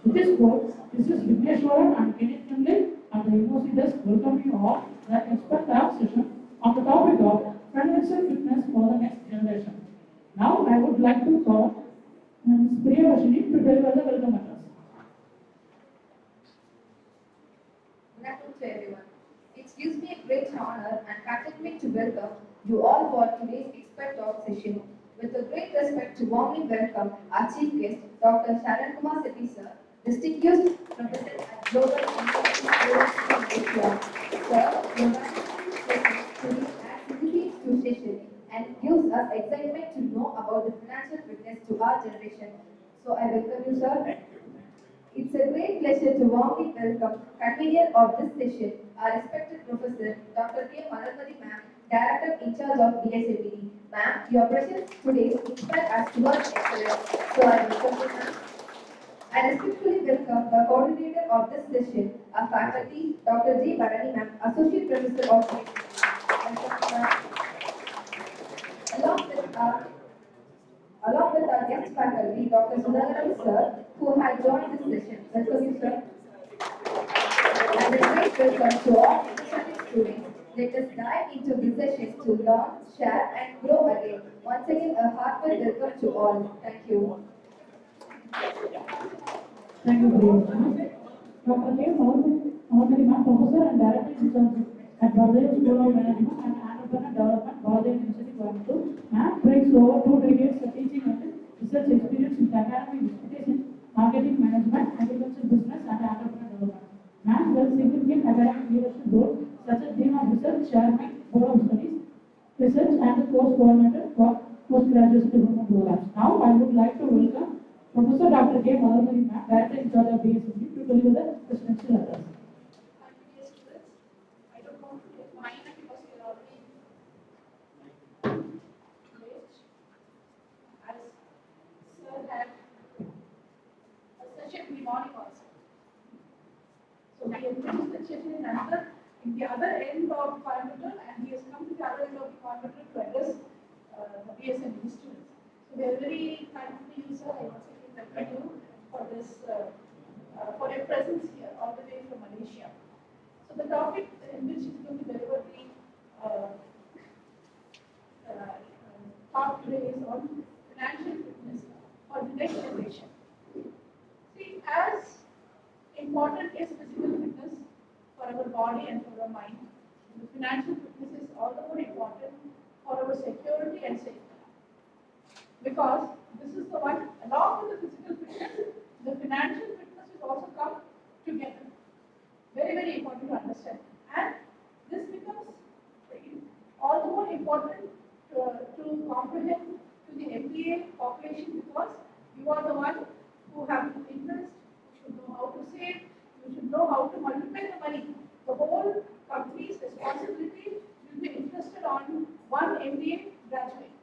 It is good. This is Vigneshwaran and Kenneth Finlay and the MOC desk welcome you all to the expert lab session on the topic of financial fitness for the next generation. Now I would like to call Ms. Priyavashini to deliver the welcome address. Good afternoon to everyone. It gives me a great honor and contentment to welcome you all for today's expert talk session. With a great respect to warmly welcome our chief guest, Dr. Sharan Kumar Sethi sir, distinguished professor at Global University of Asia. Sir, your management adds significance to session and gives us excitement to know about the financial fitness to our generation. So I welcome you, sir. It's a great pleasure to warmly welcome convener of this session, our respected professor, Dr. K. Malarmadi ma'am, Director in charge of BSMED. Ma'am, your presence today inspires us towards excellence. So I welcome you, ma'am. I respectfully welcome the coordinator of this session, our faculty, Dr. J. Barani ma'am, Associate Professor of BSMED. Welcome, ma'am. Along with our guest faculty, Dr. Sudhakaran sir, who has joined this session. Welcome you, sir. And a great welcome to all interested students. Let us dive into the session to learn, share, and grow again. Once again, a heartfelt welcome to all. Thank you. Thank you, Priyavashini. Dr. K. Malarmadi ma'am, Professor and Director in charge at Bardaya School of Management and Entrepreneur Development, Bardaya University, Coimbatore. Ma'am brings over 2 decades of teaching and research experience in academic dissertation, marketing management, agriculture business, and entrepreneur development. Ma'am has significant academic leadership roles such as Dean of Research, Chairman, Board of Studies, Research, and the course coordinator for postgraduate development programs. Now I would like to welcome Professor Dr. K. Malarmadi ma'am, Director in charge of BSMED, to deliver the presidential address. Dear students, I don't want to take mine because we are already late. As sir had a session in the morning also. So we have finished the session in the other end of Coimbatore, and he has come to the other end of the Coimbatore to address the BSMED students. So we are very thankful to you, sir. I once again welcome you for this, for your presence here, all the way from Malaysia. So the topic in which is going to deliver the talk today is on financial fitness for the next generation. See, as important is physical fitness for our body and for our mind, the financial fitness is all the more important for our security and safety. Because this is the one, along with the physical fitness, the financial fitness is also come together. Very, very important to understand. And this becomes all the more important to comprehend to the MBA population because you are the one who have to invest, you should know how to save, you should know how to multiply the money. The whole company's responsibility will be interested on one MBA graduate.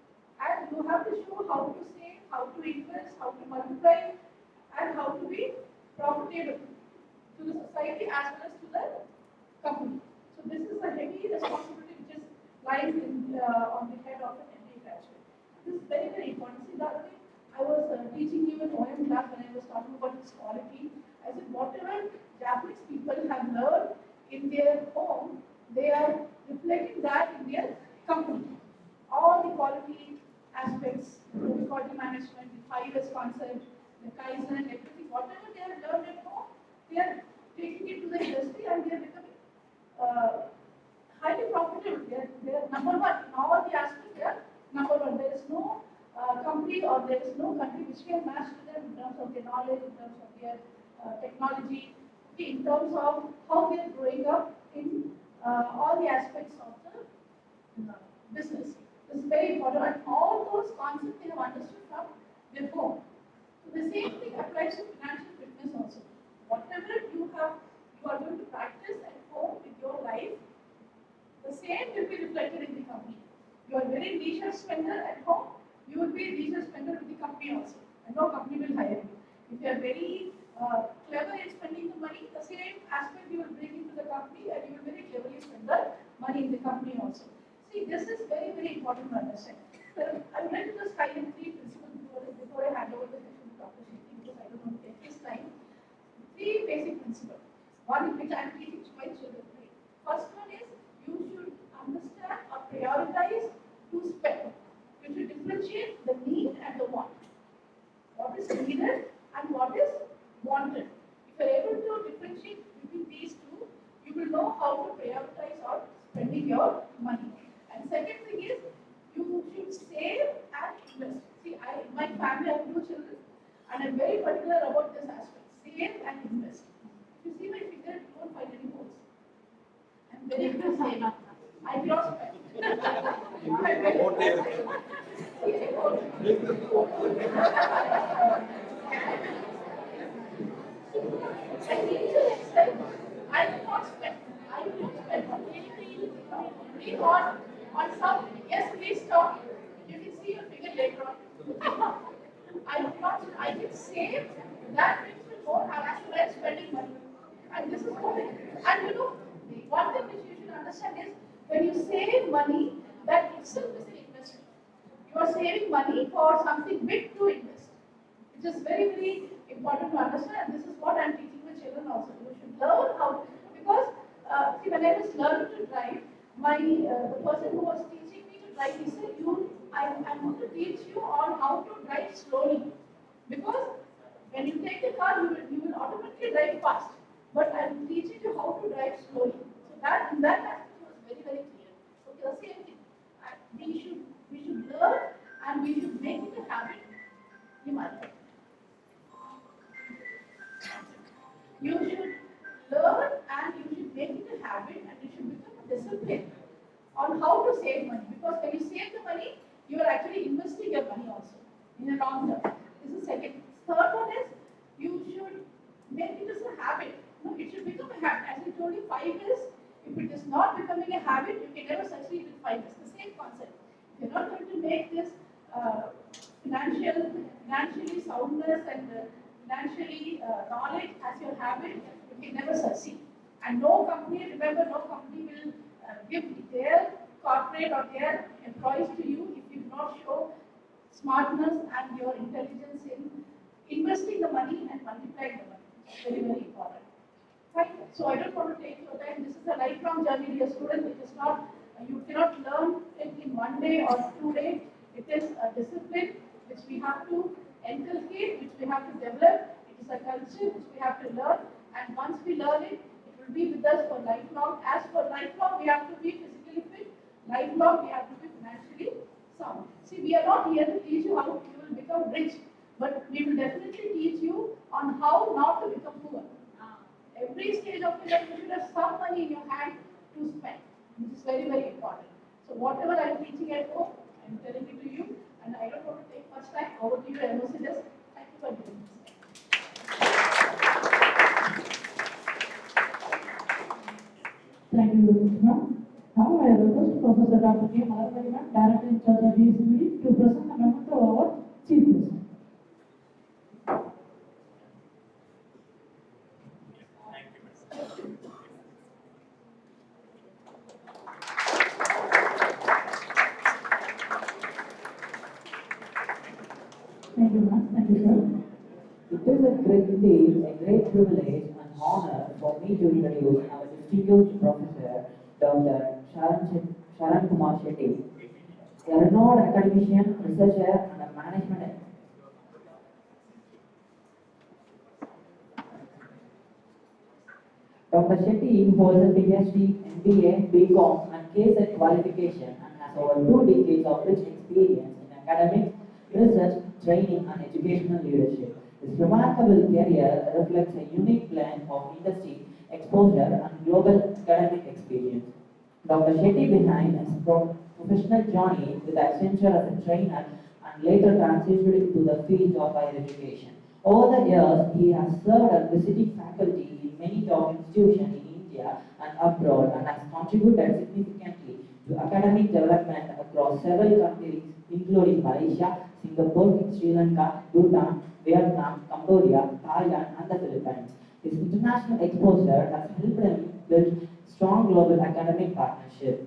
And you have to show how to save, how to invest, how to multiply, and how to be profitable to the society as well as to the company. So this is a heavy responsibility which is lies on the head of an MBA graduate. This is very, very important. See, that way I was teaching you in OM class when I was talking about this quality. I said whatever Japanese people have learned in their home, they are reflecting that in their company. All the quality aspects, the quality management, the 5S concept, the Kaizen, everything, whatever they have learned at home, they are taking it to the industry and they are becoming highly profitable. They are number one in all the aspects. They are number one. There is no company or there is no country which can match to them in terms of their knowledge, in terms of their technology, in terms of how they are growing up in all the aspects of the business. This is very important. And all those concepts they have understood from their home. So the same thing applies to financial fitness also. Whatever you are going to practice at home with your life, the same will be reflected in the company. You are very leisure spender at home, you will be a leisure spender with the company also. And no company will hire you. If you are very clever in spending the money, the same aspect you will bring into the company and you will very cleverly spend the money in the company also. See, this is very, very important to understand. I would like to just highlight 3 principles before I hand over the session to Dr. Shetty because I don't want to take his time. basic principles. One which I am teaching to my children. First one is you should understand or prioritize to spend. You should differentiate the need and the want. What is needed and what is wanted. If you are able to differentiate between these two, you will know how to prioritize or spending your money. And second thing is, you should save and invest. See, in my family, I have 2 children, and I'm very particular about this aspect. Save and invest. If you see my finger, you won't find any holes. I'm very good at saving. I cannot spend. I'm very good at saving. I need to extend. I will not spend. I will not spend on some. Yes, please stop. You can see your finger later on. I will not. I will save. That makes me more harassed when I'm spending money. And this is what it is. And you know, one thing which you should understand is when you save money, that itself is an investment. You are saving money for something big to invest. It is very, very important to understand, and this is what I am teaching my children also. You should learn how, because see, when I was learning to drive, the person who was teaching me to drive, he said, I'm going to teach you on how to drive slowly, because when you take the car, you will automatically drive fast, but I'm teaching you how to drive slowly. So that in that aspect was very, very clear. Okay, the same thing. We should learn and we should make it a habit. You should learn and you should make it a habit and you should become a discipline on how to save money. Because when you save the money, you are actually investing your money also in the long term. This is second. Third one is you should make it as a habit. No, it should become a habit. As I told you, 5 years, if it is not becoming a habit, you can never succeed in 5 years. The same concept. If you're not going to make this financially soundness and financially knowledge as your habit, you can never succeed. And no company, remember, no company will give their corporate or their employees to you if you do not show smartness and your intelligence in investing the money and multiplying the money. It's very, very important. Right? So I don't want to take your time. This is a lifelong journey, dear student. It is not, you cannot learn it in 1 day or 2 days. It is a discipline which we have to inculcate, which we have to develop. It is a culture which we have to learn. And once we learn it, it will be with us for lifelong. As for lifelong, we have to be physically fit. Lifelong, we have to be financially sound. See, we are not here to teach you how you will become rich, but we will definitely teach you on how not to become poor. Every stage of your life, you should have some money in your hand to spend. This is very, very important. So whatever I am teaching at home, I am telling it to you, and I don't want to take much time. Over to you, MOC desk. Thank you for giving this. Thank you, ma'am. Now I request Professor Dr. K. Malarpalli, ma'am, Director in charge of BSMED, to present the memo to our Chief Guest. Thank you, ma'am. Thank you, sir. It is a great privilege and honor for me to introduce our distinguished professor, Dr. Sharan Kumar Shetty, a renowned academician, researcher, and a management. Dr. Shetty holds a PhD, MBA, BCom, and KSET qualification and has over 2 decades of rich experience in academics, research, training, and educational leadership. His remarkable career reflects a unique blend of industry exposure and global academic experience. Dr. Shetty began his professional journey with Accenture as a trainer and later transitioned into the field of higher education. Over the years, he has served as visiting faculty in many top institutions in India and abroad and has contributed significantly to academic development across several countries, including Malaysia, Singapore, Sri Lanka, Bhutan, Vietnam, Cambodia, Thailand, and the Philippines. His international exposure has helped him build strong global academic partnership.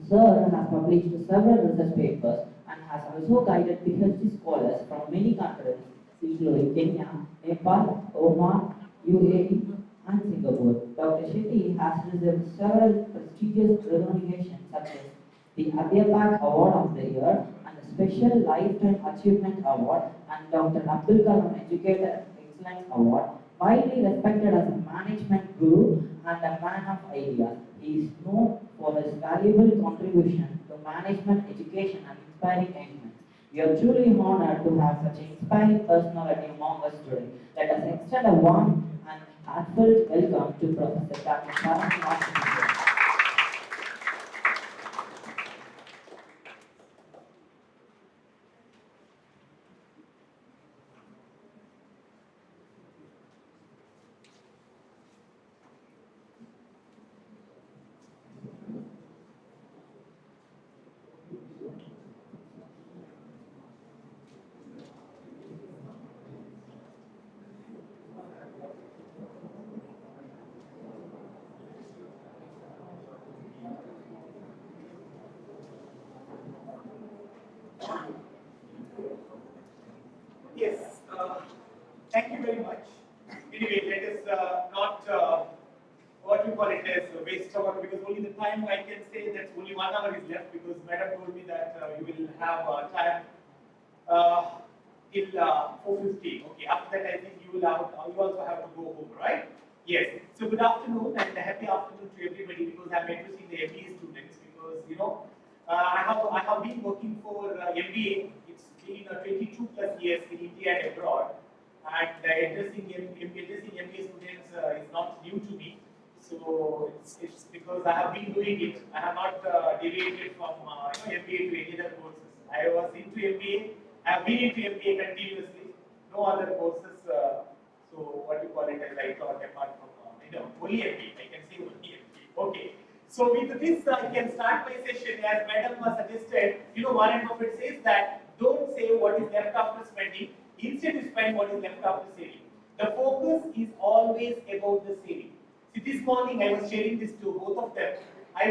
Sir has published several research papers and has also guided PhD scholars from many countries, including Kenya, Nepal, Oman, UAE, and Singapore. Dr. Shetty has received several prestigious recognitions such as the Abhiyapak Award of the Year and the Special Lifetime Achievement Award and Dr. Abdul Kalam Educator Excellence Award, widely respected as a management guru and a man of ideas. He is known for his valuable contribution to management, education, and inspiring engagement. We are truly honored to have such an inspiring personality among us today. Let us extend a warm and heartfelt welcome to Professor Dr. Sharan. Yes, thank you very much. Anyway, let us not what you call it as waste our, because only the time I can say that only 1 hour is left, because Madam told me that you will have time till 4:15. Okay, after that I think you will have, you also have to go home, right? Yes. So good afternoon and a happy afternoon to everybody, because I'm addressing the MBA students, because you know I have been working for MBA. It's been 22 plus years in India and abroad, and addressing MBA students is not new to me. So it's because I have been doing it. I have not deviated from MBA to any other courses. I was into MBA. I have been into MBA continuously. No other courses. So what you call it as I taught apart from only MBA. I can say only MBA. Okay. So with this, I can start my session as Madam suggested. Warren Buffett says that don't say what is left after spending. Instead, you spend what is left after saving. The focus is always about the saving. See, this morning I was sharing this to both of them. I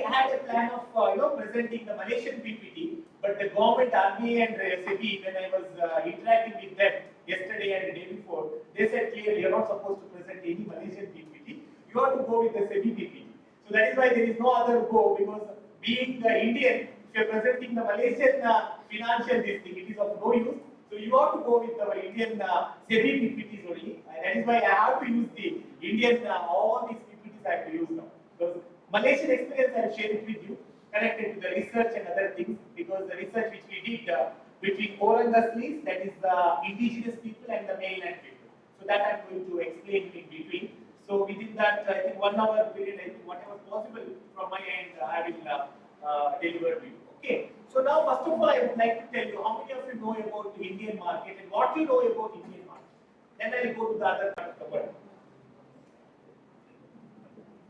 had a plan of presenting the Malaysian PPT, but the government, RBI and SEBI, when I was interacting with them yesterday and the day before, they said clearly you're not supposed to present any Malaysian PPT. You have to go with the SEBI PPT. So that is why there is no other go, because being the Indian, if you're presenting the Malaysian financial this thing, it is of no use. So you have to go with the Indian SEBI PPTs only. That is why I have to use the Indian, all these PPTs I have to use now. Because Malaysian experience I will share it with you, connected to the research and other things, because the research which we did between Orang Aslis, that is the indigenous people, and the mainland people. So that I am going to explain in between. So within that, I think 1 hour period, I think whatever possible from my end, I will deliver to you. Okay. So now, first of all, I would like to tell you how many of you know about the Indian market and what you know about Indian market. Then I will go to the other part of the world.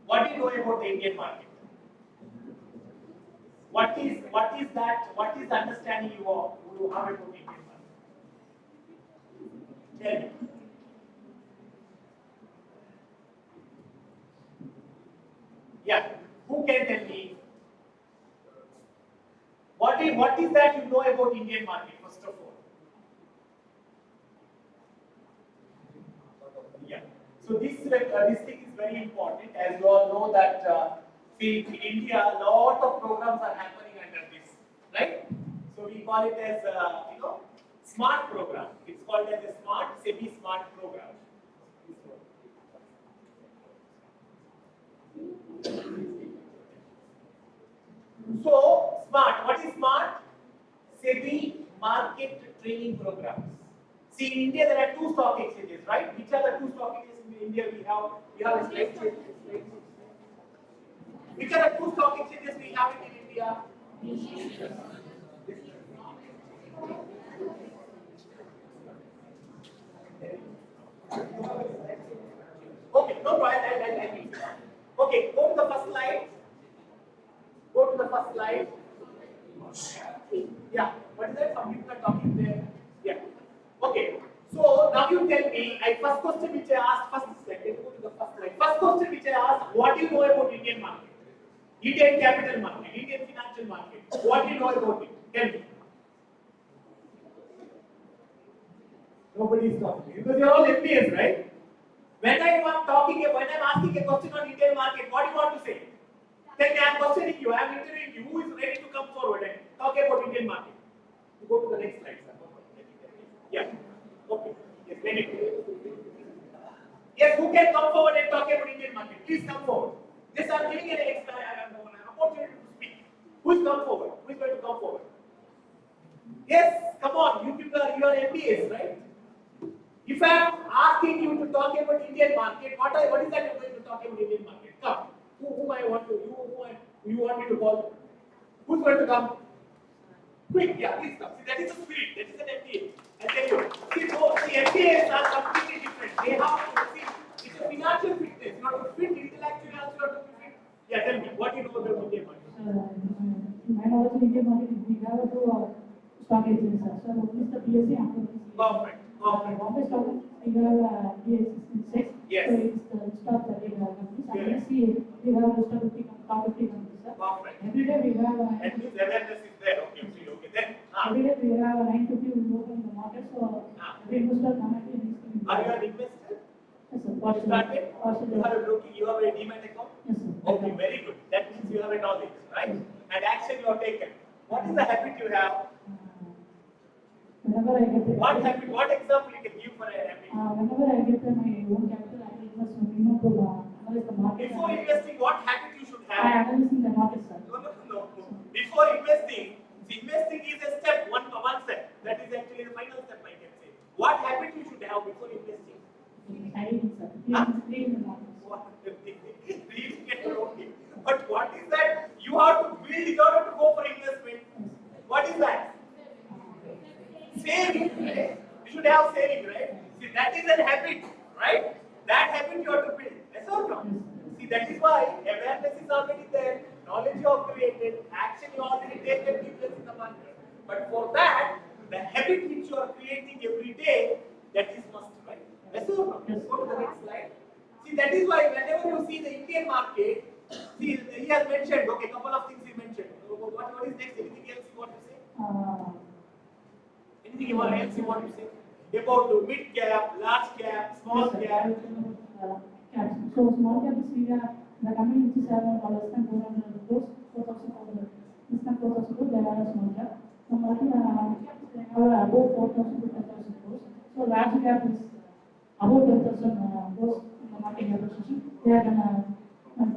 What do you know about the Indian market? What is that? What is the understanding you have about the Indian market? Tell me. Yeah, who can tell me? What is that you know about Indian market, first of all? Yeah. So this thing is very important, as you all know that see, in India a lot of programs are happening under this, right? So we call it as smart program. It's called as a smart semi-smart program. So, smart. What is smart? SEBI market training programs. See, in India there are 2 stock exchanges, right? Which are the 2 stock exchanges in India? We have a slide. Which are the 2 stock exchanges we have in India? Okay, no problem. I'll okay, go to the first slide. Go to the first slide. Yeah, what is that? Some people are talking there. Yeah. Okay. So now you tell me, first question which I asked, first slide. Let's go to the first slide. First question which I asked, what do you know about Indian market? Indian capital market, Indian financial market. What do you know about it? Tell me. Nobody is talking because you're all MBAs, right? When I'm asking a question on Indian market, what do you want to say? Then I'm questioning you, I'm interviewing you. Who is ready to come forward and talk about Indian market? You go to the next slide, sir. Yeah. Okay. Yes, let it. Yes, who can come forward and talk about Indian market? Please come forward. This I'm giving an opportunity to speak. Who's come forward? Who is going to come forward? Yes, come on. You people are MBAs, right? If I'm asking you to talk about Indian market, what is that you're going to talk about Indian market? Come. Who I want to? You want me to call? Who's going to come? Quick, yeah, please come. See, that is a spirit. That is an MBA. I tell you. See, the MBAs are completely different. They have to see. It's a financial fitness. You have to fit intellectually, also you have to fit. Yeah, tell me. What do you know about Indian market? My knowledge of Indian market is we have to stock exchange, sir. So what is the BSE after the Perfect. Perfect. Bombay Stock Exchange, we have BSE 6. Yes. So it's the list of 30 companies. And Yes. BSE, we have list of 50 top 50 companies, sir. Perfect. Every day we have That means awareness is there. Okay, okay. Then, every day we have 950 we open in the market. So every investor come and needs to be. are you an investor? Yes, sir. You started? Partially. You have a broking, you have a demat account? Yes, sir. Okay, very good. That means you have a knowledge, right? And action you have taken. What is the habit you have? Whenever I get What habit? What example you can give for a habit? whenever I get my own capital, I will invest minimum to analyze the market. Before investing, what habit you should I have? analyze the market, sir. No. Before investing, see, investing is a step, one step. That is actually the final step, I can say. What habit you should have before investing? Studying, sir. Reading the market. Reading it, okay. But what is that? You have to build in order to go for investment. What is that? Saving, right? You should have saving, right? See, that is a habit, right? That habit you have to build. Yes or no? See, that is why awareness is already there, knowledge you have created, action you already taken place in the market. But for that, the habit which you are creating every day, that is must, right? Yes or no? Let's go to the next slide. See, that is why whenever you see the Indian market, see, he has mentioned, okay, couple of things he mentioned. What is next? Anything else you want to say? Anything else you want to say? About the mid cap, large cap, small cap. Caps. So small cap is we have the company which is around less than 400 crores, 4,000 crores, less than 4,000 crores, they are a small cap. So multi caps, they have above 4,000 to 10,000 crores. So large cap is above 10,000 crores in the market capitalization. They are gonna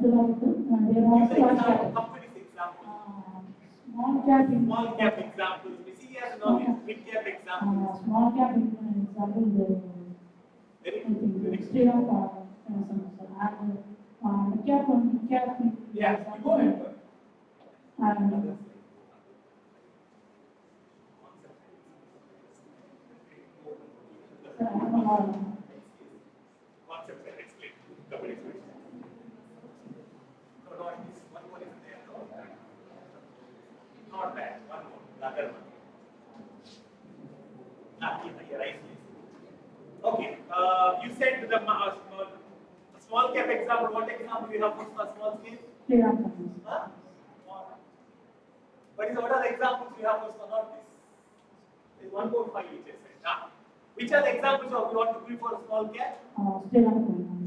fill out they are also large cap. Company's example. Small cap in Small cap examples. We see as knowledge, mid cap examples. small cap in example Very extreme of cap Yeah, you go ahead. and Concept and explain. Company explain. No, this one more is there. No? Not that. One more. The other one. Here, right. Okay. You said the small cap example. What example you have for small scale? Huh? What are the examples you have for not this? There's one more file which I said. Which are the examples of you want to give for a small cap?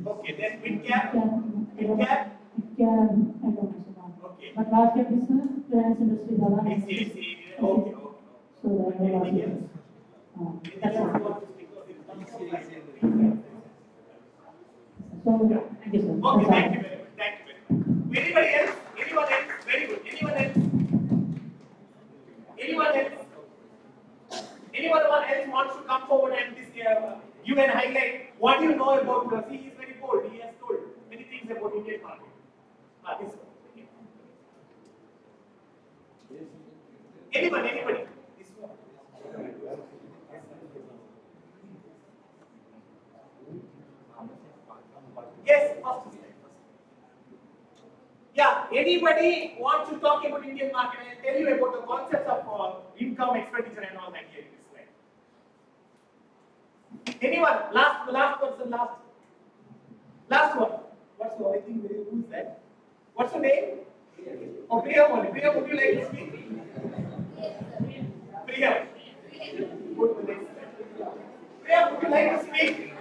Okay, then mid cap. Mid cap. Okay. But large cap is finance industry. Okay. So Anything else? that's Anything else you all. want to speak of? So thank you, sir. Okay, That's all. thank you very much. Thank you very much. Anybody else? Anyone else? Very good. Anyone else? Anyone else? Anyone else wants to come forward and this you can highlight what you know about he is very bold. He has told many things about Indian market. This one. Anybody? This one. Yes, first. Yeah, anybody wants to talk about Indian market? I'll tell you about the concepts of income, expenditure, and all that here in this slide. Anyone? Last person, last one. What's your? I think who is that? What's your name? Oh, Priya only. Priya, would you like to speak? Priya. Go to the next slide. Priya, would you like to speak?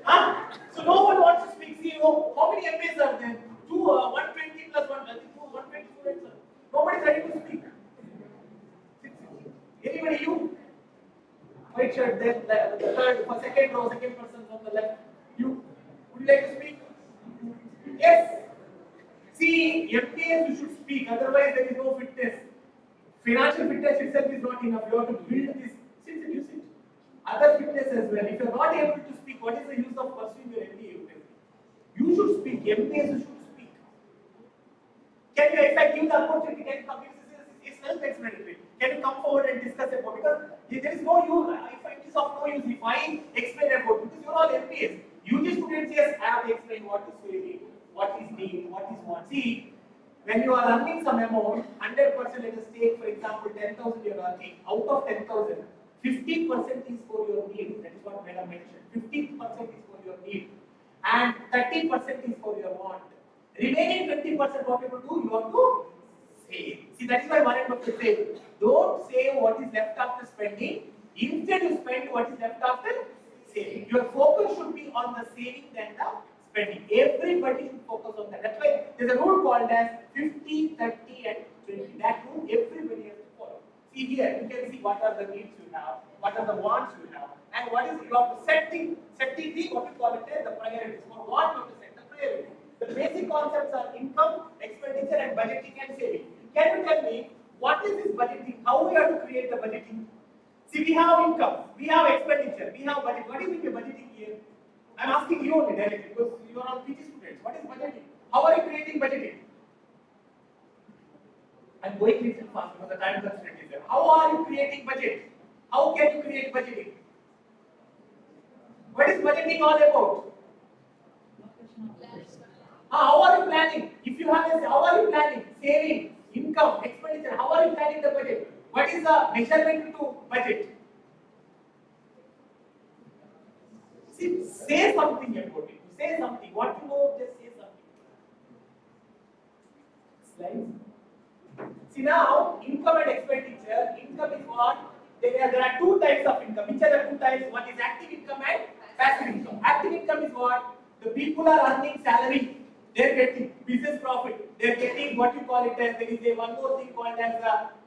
Huh? MBAs you should speak, otherwise there is no fitness. Financial fitness itself is not enough. You have to build this. Since it use it. Other fitness as well. If you are not able to speak, what is the use of pursuing your MBA? You should speak. MBAs you should speak. Can you, if I give the opportunity, can you come? It's self-explanatory. Can you come forward and discuss about? Because there is no use. If it is of no use, if I explain about, because you are all MBAs. You just couldn't just have to explain what is saving, what is need, what is what. See, when you are earning some amount, 100%, let us take, for example, 10,000 you are earning. Out of 10,000, 50% is for your need. That is what Madam mentioned. 50% is for your need, and 30% is for your want. Remaining 20%, what you do? You have to save. See, that is why Warren Buffett says, don't save what is left after spending. Instead, you spend what is left after saving. Your focus should be on the saving than the spending. Everybody should focus on that. That's why there's a rule called as 50, 30, and 20. That rule everybody has to follow. See here, you can see what are the needs you have, what are the wants you have, and what is you have to setting the what we call it as the priorities. For what you have to set the priority. The basic concepts are income, expenditure, and budgeting and saving. Can you tell me what is this budgeting? How we have to create the budgeting? See, we have income, we have expenditure, we have budget. What do you mean by budgeting here? I'm asking you only directly because you are all PG students. What is budgeting? How are you creating budgeting? I'm going little fast because the time constraint is there. How are you creating budget? How can you create budgeting? What is budgeting all about? How are you planning? If you have how are you planning? Saving, income, expenditure. How are you planning the budget? What is the measurement to budget? See, say something about it. Say something. What you know, just say something. Slides. See now, income and expenditure. Income is what? There are two types of income. Which are the two types? One is active income and passive income. Active income is what? The people are earning salary. They are getting business profit. They are getting what you call it as, there is a one more thing called as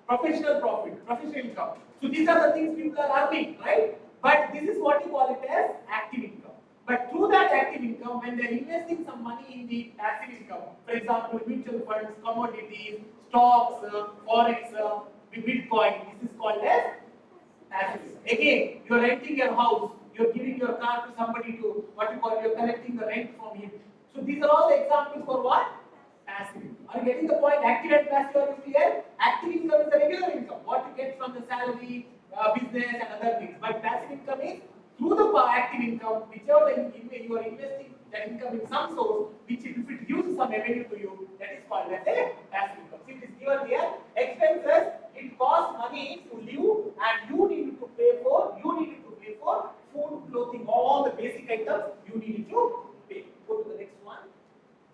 professional profit, professional income. So these are the things people are earning, right? But this is what you call it as active income. But through that active income, when they are investing some money in the passive income, for example, mutual funds, commodities, stocks, forex, Bitcoin, this is called as passive income. Again, you are renting your house, you are giving your car to somebody to what you call, you are collecting the rent from him. So these are all the examples for what? Passive income. Are you getting the point? Active and passive are clear? Active income is the regular income, what you get from the salary, business and other things. But passive income is through the active income, whichever you are investing that income in some source, which if it gives some revenue to you, that is called as a passive income. See, it is given here, expenses, it costs money to live and you need to pay for food, clothing, all the basic items you need to pay. Go to the next one.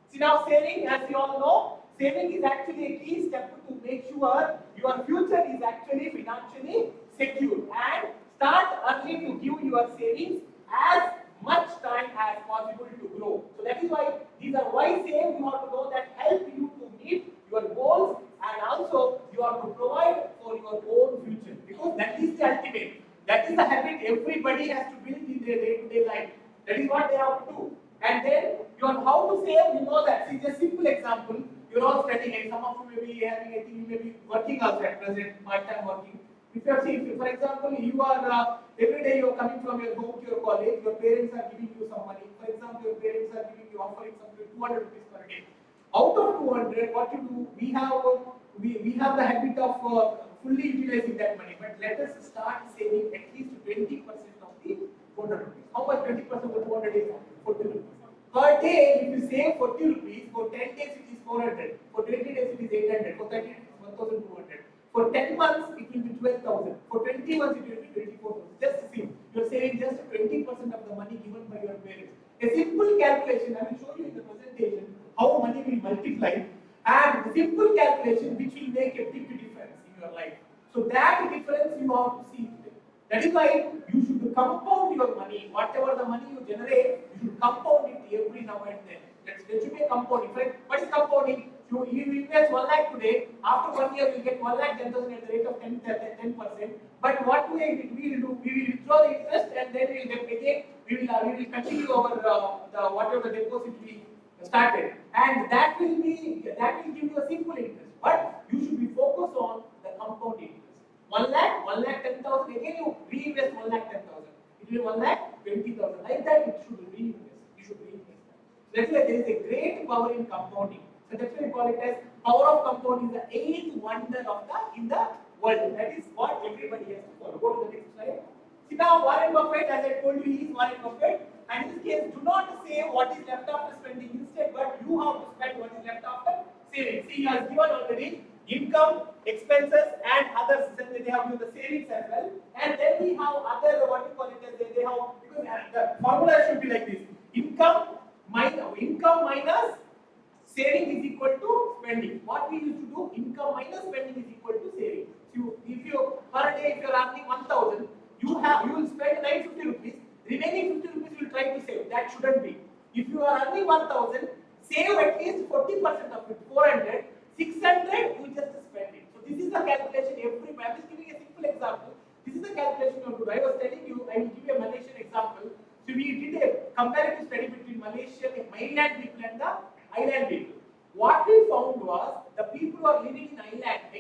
See now saving, as you all know, saving is actually a key step to make sure your future is actually financially secure and start early to give your savings as much time as possible to grow. So that is why these are why save, you have to know that help you to meet your goals and also you have to provide for your own future, because that is the ultimate. That is the habit everybody has to build in their day-to-day life. That is what they have to do. And then you are how to save, you know that. See, just simple example. You're all studying and some of you may be having, I think you may be working also at present, part-time working. If you have seen, for example, you are every day you are coming from your home to your college, your parents are giving you some money. For example, your parents are giving you, offering something 200 rupees per day. Out of 200, what you do, we have the habit of fully utilizing that money. But let us start saving at least 20% of the 200 rupees. How much 20% of the 200 is? 40 rupees. Per day, if you save 40 rupees, for 10 days it is 400. For 20 days it is 800. For 30 days it is 1,200. For 10 months, it will be 12,000. For 20 months, it will be 24,000. Just see, you are saving just 20% of the money given by your parents. A simple calculation, I will show you in the presentation how money will multiply, and the simple calculation which will make a big difference in your life. So that difference you have to see today. That is why you should compound your money. Whatever the money you generate, you should compound it every now and then. There should be a compounding. What is compounding? You invest 1 lakh today, after 1 year you will get 1,10,000 at the rate of 10%. But what we will do, we will withdraw the interest and then we will get again, we will continue our whatever the deposit we started, and that will give you a simple interest. But you should be focused on the compound interest. 1 lakh 10,000. Again, you reinvest 1,10,000. It will be 1,20,000. Like that, it should reinvest. You should reinvest that. So that's why there is a great power in compounding. So that's why we call it as power of compounding, the eighth wonder of in the world. That is what everybody has to follow. Go to the next slide. See now, Warren Buffett, as I told you, he is Warren Buffett. And in this case, do not say what is left after spending instead, but you have to spend what is left after saving. See, he has given already income, expenses, and others. Then they have given the savings as well. And then we have other, what we call it as they have, because the formula should be like this: income minus saving is equal to spending. What we used to do, income minus spending is equal to saving. So if you per day, if you are earning 1,000, you will spend 950 rupees. Remaining 50 rupees you will try to save. That shouldn't be. If you are earning 1,000, save at least 40% of it. 400, 600, you just spend it. So this is the calculation. I'm just giving a simple example. This is the calculation you have to do. I was telling you, I will give you a Malaysian example. So we did a comparative study between Malaysian mainland people and the island people. What we found was the people who are living in island, the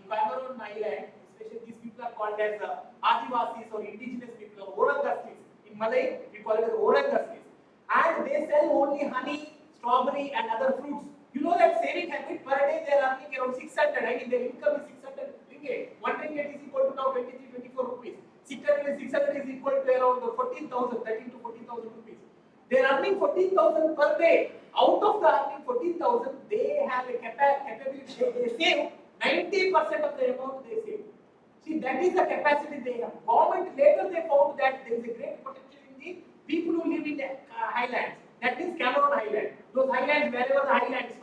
Cameroon island, especially these people are called as Adivasis or indigenous people or Orangasis. In Malay, we call it as Orangasis. And they sell only honey, strawberry and other fruits. You know that saving habit, per day they are earning around 600. I mean, their income is 600 ringgit. 1 ringgit is equal to now 23, 24 rupees. 600 is equal to around 14,000, 13 to 14,000 rupees. They are earning 14,000 per day. Out of the earning 14,000, they have a capability, they save 90% of the amount they save. See, that is the capacity they have. Government later they found that there is a great potential in the people who live in the highlands. That means Cameroon Highland. Those highlands, wherever the highlands,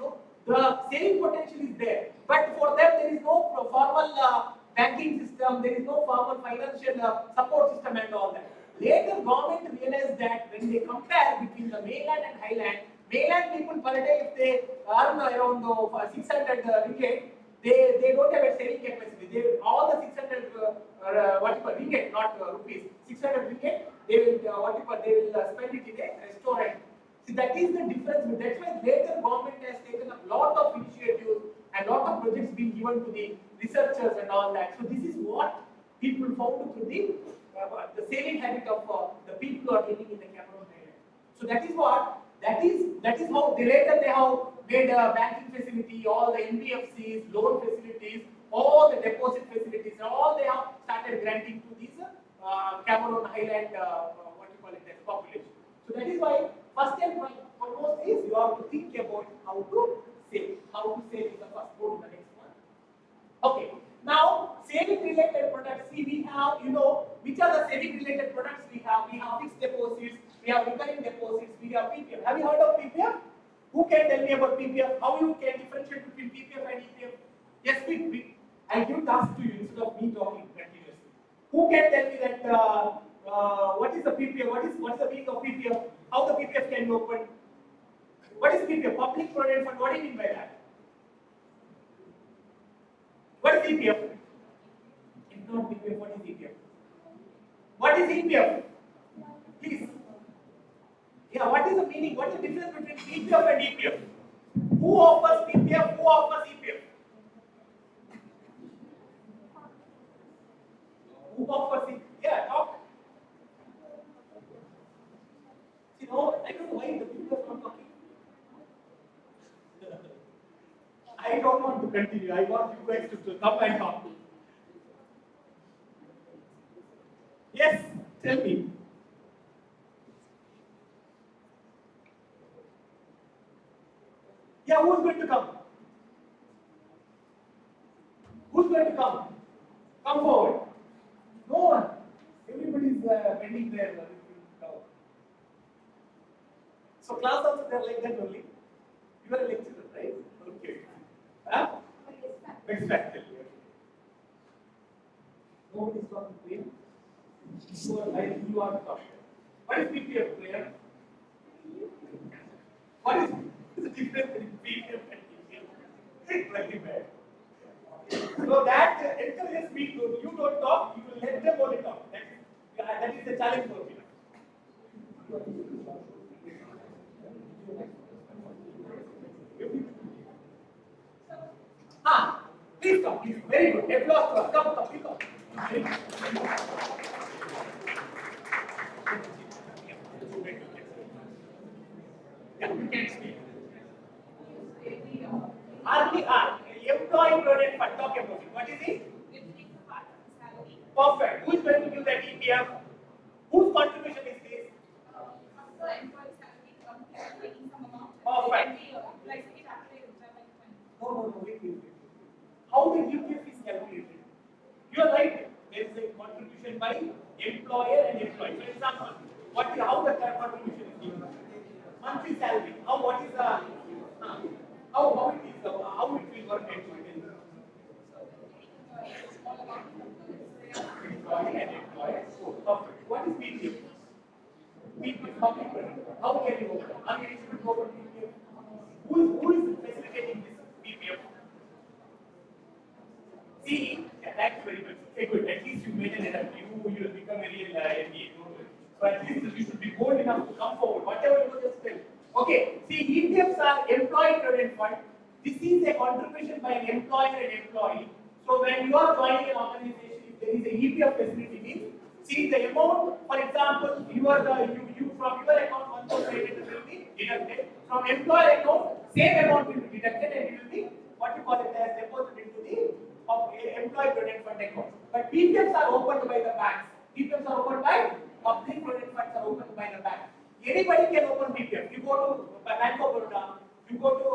the saving potential is there. But for them, there is no formal banking system, there is no formal financial support system and all that. Later, government realized that when they compare between the mainland and highland, mainland people per day, if they earn around 600 ringgit, they don't have a saving capacity. All the 600 ringgit, not rupees, 600 ringgit, they will spend it in a restaurant. See, that is the difference. That's why later government has taken a lot of initiatives and lot of projects being given to the researchers and all that. So this is what people found through the saving habit of the people who are living in the Cameroon Island. So that is how later they have made a banking facility, all the NBFCs, loan facilities, all the deposit facilities, all they have started granting to these Cameroon Highland population. So that is why first and foremost is you have to think about how to save. How to save is the first. Go to the next one. Okay. Now, saving related products, see we have, which are the saving related products we have? We have fixed deposits, we have recurring deposits, we have PPF. Have you heard of PPF? Who can tell me about PPF? How you can differentiate between PPF and EPF? Yes, I'll give task to you instead of me talking continuously. Who can tell me that what is the PPF? What is the meaning of PPF? How the PPF can be opened? What is PPF? Public Provident Fund. What do you mean by that? What is EPF? If not PPF, what is EPF? What is EPF? Please. Yeah, what is the meaning? What is the difference between PPF and EPF? Who offers PPF? Who offers EPF? Who offers it? Yeah, talk. See, no, I don't know why the people are not talking. I don't want to continue. I want you guys to come and talk. Yes, tell me. Yeah, who's going to come? Who's going to come? Come forward. No one. Everybody's bending their down. So class also they're like that only. You are a lecturer, right? Okay. Huh? Exactly. Nobody's talking to you. You are talking. What is PPF, player? What is the difference between PPF and PPF? It's very bad. So that encourages me to, you don't talk, you will let them only talk. That is the challenge for me. Please come, please. Very good. Applause to her. Come, please come. Very good. Yeah, you can speak. Employee Provident Fund. Talk about it. What is it? Perfect. Who is going to give that EPF? Whose contribution is this? Perfect. No, wait. How the EPF is calculated? You are right. There is a contribution by employer and employee. For example, how the contribution is given? Monthly salary. What is the how it is how it will work actually? Employee and employer. Perfect. What is PPF? PPF. How can you open? Are you able to open PPF? Who is facilitating this PPF? See, that's very good. Okay, good. At least you made an attempt. You will become a real MBA. So at least you should be bold enough to come forward. Whatever you just tell. Okay. See, EPFs are employee provident fund. This is a contribution by an employer and employee. So when you are joining an organization, if there is a EPF facility, means see the amount. For example, you from your account 1,800 will be deducted. From employer account, same amount will be deducted, and it will be what you call it as deposited into the employee provident fund account. But PPFs are opened by the banks. PPFs are opened by public provident funds are opened by the bank. Anybody can open PPF. You go to Bank of Baroda, you go to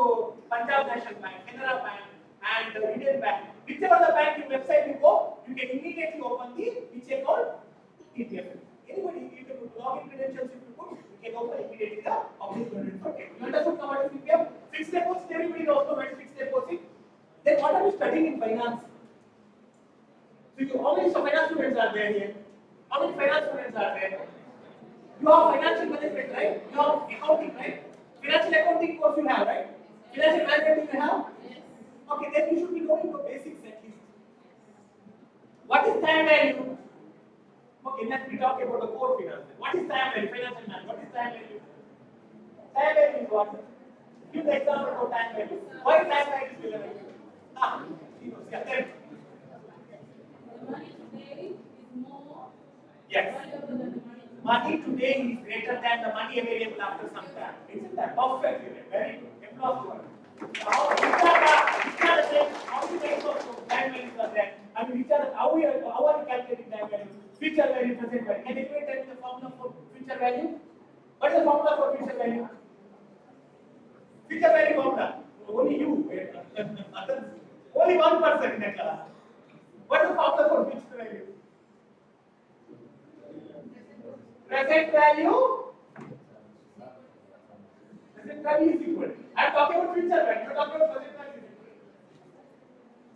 Punjab National Bank, Canara Bank, and Indian Bank. Whichever the bank website you go, you can immediately open which account? PPF. Anybody, you can put login credentials if you put, you can open immediately the public provident fund. You understood now what is PPF? Fixed deposit, everybody knows what is fixed deposit. Then what are you studying in finance? So how many finance students are there here? How many finance students are there? You have financial management, right? You have accounting, right? Financial accounting course you have, right? Financial management you have? Yes. Okay, then you should be knowing the basics at least. What is time value? Okay, let's we talk about the core finance. What is time value? Financial management. What is time value? Time value is what? Give the example for time value. Why time value is relevant? Yeah, then. Yes. Money today is greater than the money available after some time. Isn't that perfect? Very good. Applause to her. How the types of time values are there? I mean, how are you calculating time value? Future value, present value. Can anybody tell me the formula for future value? What is the formula for future value? Future value formula. Only you. Only one person in the class. What is the formula for future value? Present value is equal. I am talking about future value. You are talking about present value.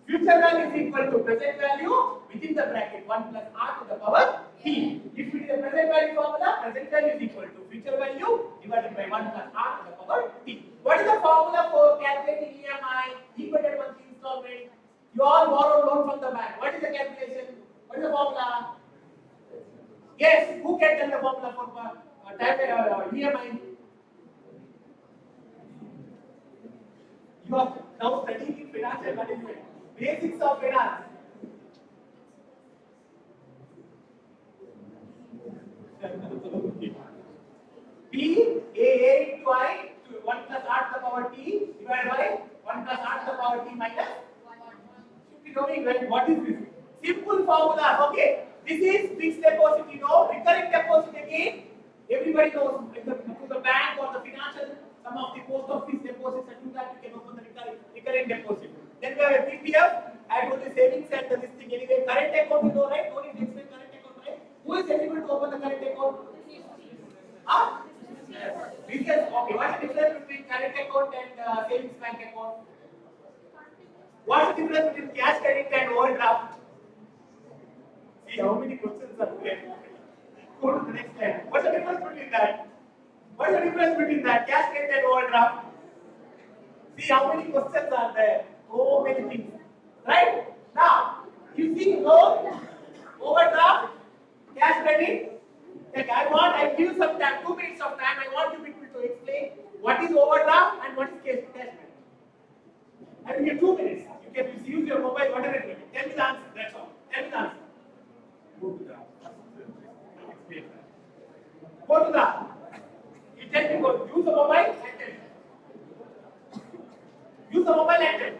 Future value is equal to present value within the bracket 1 plus r to the power t. If it is a present value formula, present value is equal to future value divided by 1 plus r to the power t. What is the formula for calculating EMI, equated monthly installment? You all borrow loan from the bank. What is the calculation? What is the formula? Yes, who can tell the formula for EMI? You are now studying in financial management. Basics of finance. P A into I to 1 plus r to the power t divided by 1 plus r to the power t minus 1. Should be knowing, right? What is this? Simple formula. Okay. This is fixed deposit, you know. Recurring deposit again. Everybody knows the bank or the financial, some of the post office deposits, and do that you can open the recurring deposit. Then we have a PPF, add only savings and this thing. Anyway, current account you know, right? No need to explain current account, right? Who is eligible to open the current account? Business. Okay. What's the difference between current account and savings bank account? What's the difference between cash credit and overdraft? See how many questions are there. Go to the next slide. What's the difference between that? What's the difference between that? Cash credit and overdraft. See how many questions are there. So many things. Right? Now, you see loan, overdraft, cash credit. Like I give you some time, 2 minutes of time. I want you people to explain What is overdraft and what is cash credit? I will give 2 minutes. You can use your mobile, whatever it may be. Tell me the answer. That's all. Tell me the answer. Go to the. Explain that. Go to the. You tell me. Go. Use the mobile and tell me. Use the mobile and tell me.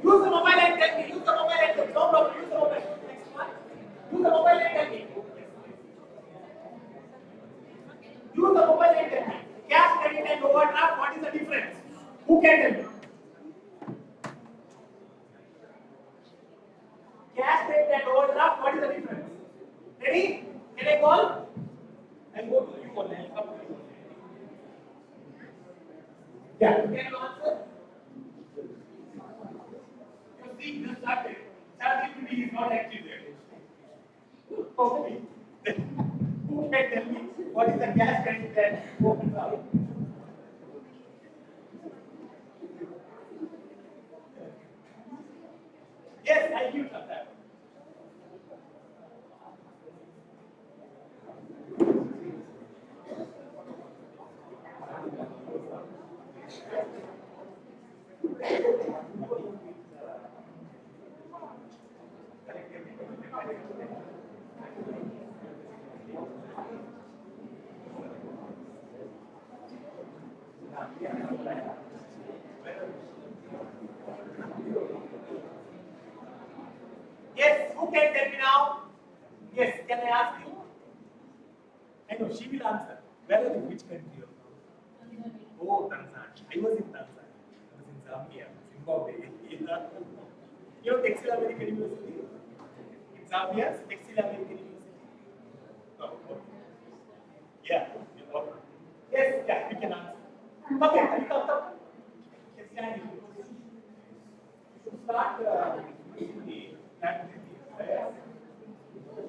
Use the mobile and tell me. Use the mobile and tell me. No problem. Use the mobile. Next one. Use the mobile and tell me. Use the mobile and tell me. Cash credit and overdraft, what is the difference? Who can tell me? Cash credit and overdraft, what is the difference? Ready? Can I call? I'll go to you only. I'll come to you. Yeah, can you answer? You see, just started. ChatGPT is not active there. Okay. Who can tell me what is the cash credit and overdraft? Yes, I give some time. Yes, who can tell me now? Yes, can I ask you? I know, she will answer. Where are you? Which country? Oh, Tanzania. I was in Tanzania. I was in Zambia, Zimbabwe. You know Textile American University? In Zambia, Textile American University. Oh, okay. Yeah. Yes, yeah, you can answer. Okay, you come. Yes, yeah, you should start using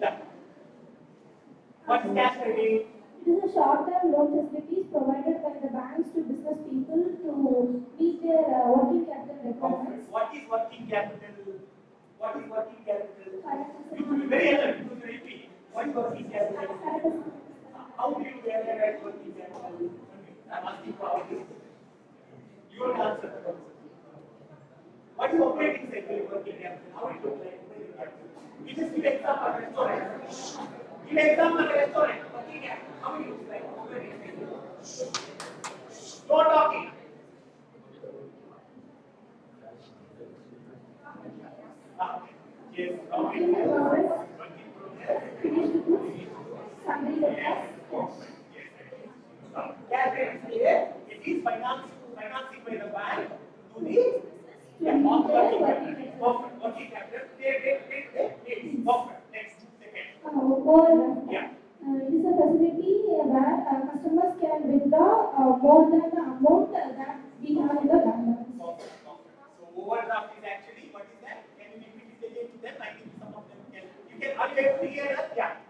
the what is cash credit? It is a short-term loan facilities provided by the banks to business people to meet their working capital requirements. What is working capital? What is working capital? You should be very alert. You should repeat. What is working capital? How do you arrive at working capital? I'm asking for this. You will answer. What is operating cycle working capital? How it looks like operating capital? You just give example of restaurant. Give example of restaurant. Working capital. How it looks like operating cycle? No talking. Yes. Working progress. Finished goods. Summary letters. Cash credit it is financing by the bank to the working capital. Perfect. Next, second. Overdraft. Yeah. It is a facility where customers can withdraw more than the amount that we have in the bank balance. Perfect. So overdraft is actually what is that? Can you repeat it again to them? I think some of them can. You can. Are you able to hear that? Yeah.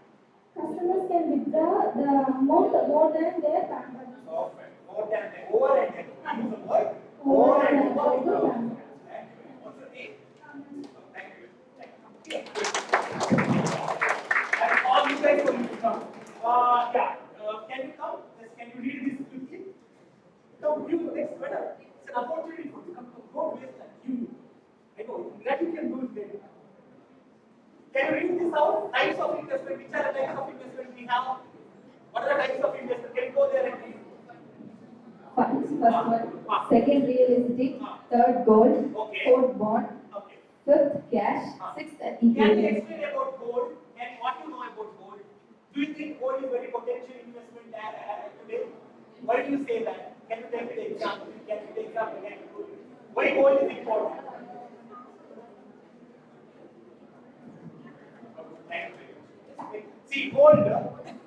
Customers can withdraw the amount more than their bank balance. Perfect. More than the over and then use the word over and over. What's the name? Thank you. And all you guys will come. Yeah. Can you come? Yes, can you read this quickly? Come, you next better. It's an opportunity for you to come. Don't waste time. You. I know. That you can do it later. Can you read this out? Types of investment. Which are the types of investment we have? What are the types of investment? Can you go there and read? Funds, first one. Second, real estate. Third, gold. Okay. Fourth, bond. Okay. Fifth, cash. Sixth, Can you equity. explain about gold and what you know about gold? Do you think gold is very potential investment today? Why do you say that? Can you take the example? Can you take the example? Why gold is important? Thank you. See, gold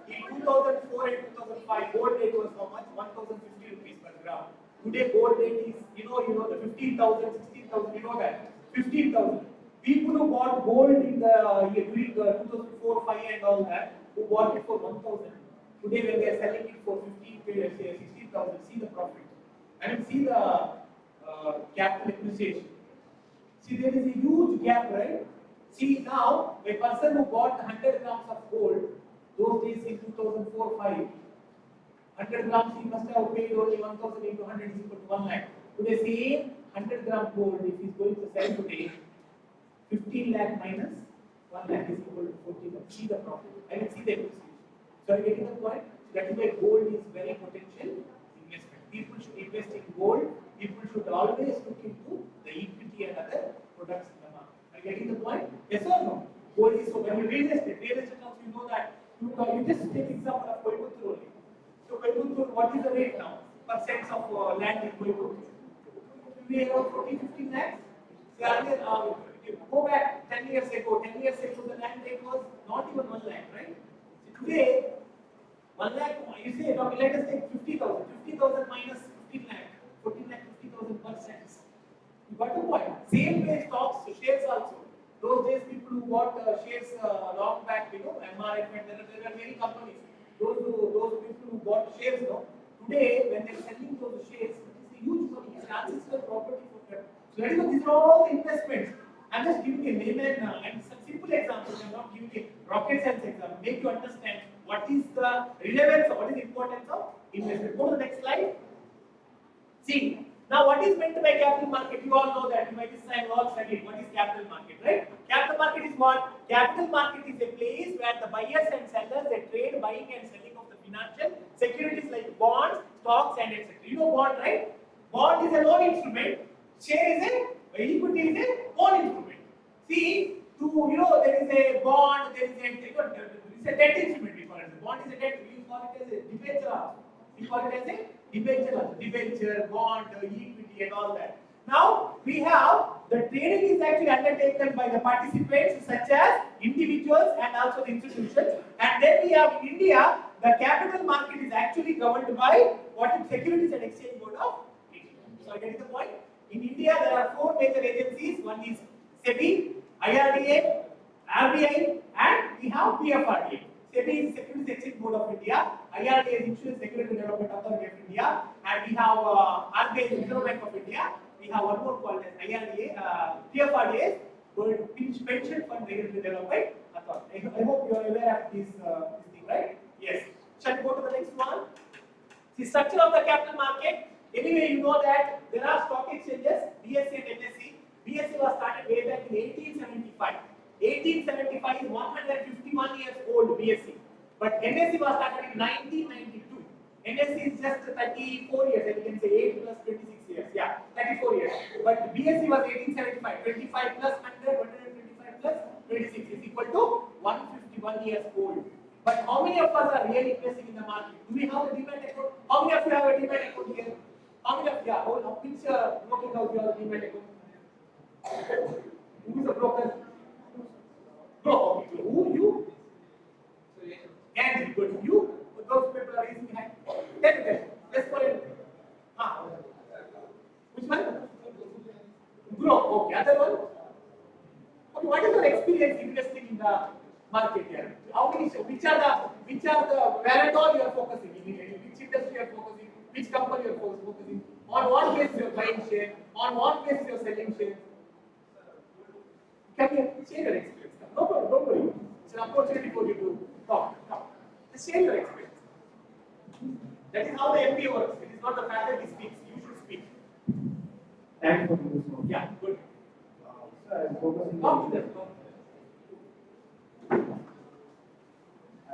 in 2004 and 2005, gold rate was how much? 1,050 rupees per gram. Today, gold rate is, you know the 15,000, 16,000, you know that. 15,000. People who bought gold in the during 2004, 5 and all that, who bought it for 1,000. Today, when they are selling it for 16,000, see the profit. And see the capital appreciation. See, there is a huge gap, right? See, now, a person who bought 100 grams of gold, those days in 2004-5. 100 grams he must have paid only 1000 into 100 is equal to 1 lakh. Today, same 100 gram gold, if he is going to sell today, 15 lakh minus 1 lakh is equal to 40 lakh. See the profit. I will see the appreciation. So, are you getting the point? That is why gold is very potential investment. People should invest in gold. People should always look into the equity and other products in the market. Are you getting the point? Yes or no? Gold is so when you real estate also you know that you just take example of Coimbatore only. So Coimbatore, what is the rate now? Percents of land in Coimbatore. We have around 40-15 lakhs. So earlier, go back 10 years ago. 10 years ago, the land rate was not even 1 lakh, right? So today, 1 lakh. You say, no, let us take 50,000. 50,000 minus 15 lakh. 14 lakh, 50,000 percent. You got the point. Same way stocks, shares also. Those days, people who bought shares long back, MRF, and there were many companies. Those people who bought shares, today when they're selling those shares, it's a huge money. It's an ancestral property for them. So let me know, these are all investments. I'm just giving a layman and some simple examples. I'm not giving a rocket science example. Make you understand what is the relevance or what is the importance of investment. Go to the next slide. See. Now, what is meant by capital market? You all know that. By this time, you all studied what is capital market, right? Capital market is what? Capital market is a place where the buyers and sellers they trade buying and selling of the financial securities like bonds, stocks, and etc. You know bond, right? Bond is a loan instrument. Share is equity is a loan instrument. See, there is a bond, there is a debt instrument. We call it. The bond is a debt. We call it as a debenture. We call it as a debenture, bond, equity, and all that. Now we have the trading is actually undertaken by the participants such as individuals and also the institutions. And then we have in India the capital market is actually governed by what is Securities and Exchange Board of India. So I get the point. In India there are 4 major agencies. One is SEBI, IRDA, RBI, and we have PFRDA. SEBI is Securities Exchange Board of India, IRDA is Insurance Security Development Authority of India, and we have RBI is Reserve Bank of India. We have one more called as IRDA, PFRDA is Pension Fund Regulatory Development Authority. I hope you are aware of this thing, right? Yes. Shall we go to the next one? The structure of the capital market. Anyway, you know that there are stock exchanges, BSE and NSE. BSE was started way back in 1875. 1875 is 151 years old BSE. But NSE was started in 1992. NSE is just 34 years, and you can say 8 plus 26 years. Yeah, 34 years. But BSE was 1875. 25 plus 100, 125 plus 26 is equal to 151 years old. But how many of us are really investing in the market? Do we have a demat account? How many of you have a demat account here? How many of you? Which broking house you have a demat account? Who is the broker? No, okay. Who? You? And good. You? Those people are raising hand. Tell me. Let's call it. Which one? Grow. Okay. Other one? Okay. What is your experience investing in the market here? How many? Which are the where at all you are focusing? Which industry you are focusing? Which company you are focusing? On what basis you are buying share? On what basis you are selling share? Can you share your experience? No problem. Don't worry. It's an opportunity for you to talk. Just share your experience. That is how the MBA works. It is not the faculty speaks. You should speak. Thanks for this one. Yeah, good. Sir, I'm focusing Talk to them.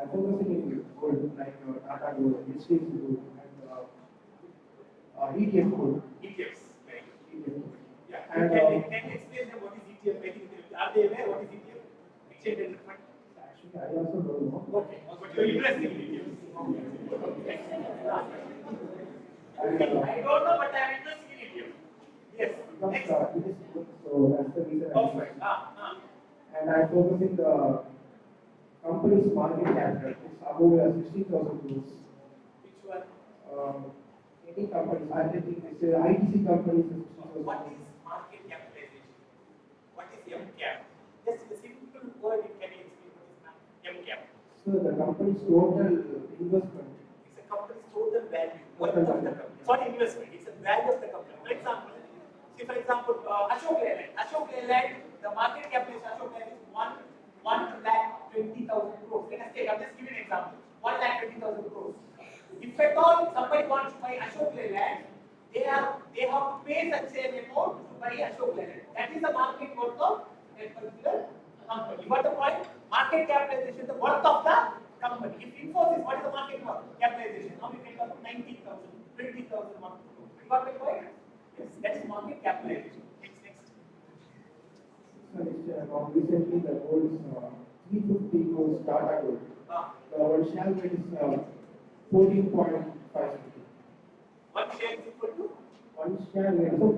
I'm focusing in gold, like Tata Gold, HDFC Gold, and ETF Gold. ETFs. Right. ETF. Yeah. And Can you explain them what is ETF? Are they aware what is ETF? Exchange traded fund. Actually, I also don't know. Okay. But you're interested in ETFs. And, I don't know, but I'm interested in ETF. Yes. because Next. it is good, so that's the reason Perfect. And I'm focusing the company's market capital. It's above 60,000 crores. Which one? Any companies, I think it's ITC companies is 60,000 What crores. is market capitalization? What is MCAP? Just a simple word you can explain what is MCAP. So the company's total investment. It's a company's total value. Worth of the company. It's not investment, it's a value of the company. For example, Ashok Leyland. Ashok Leyland, the market capitalization of Ashok Leyland is 1,20,000 crores. Let us take, I'm just giving an example. 1 company. You got the point? Market capitalization is the worth of the company. If Infosys, what is the market capitalization? Now you can come to 90,000, 20,000 market. You got the point? Yes, that is market capitalization. Next. Now recently the goal is 350 crores data goal. The one share rate is 14.5. One share is equal to? One share rate is 14.5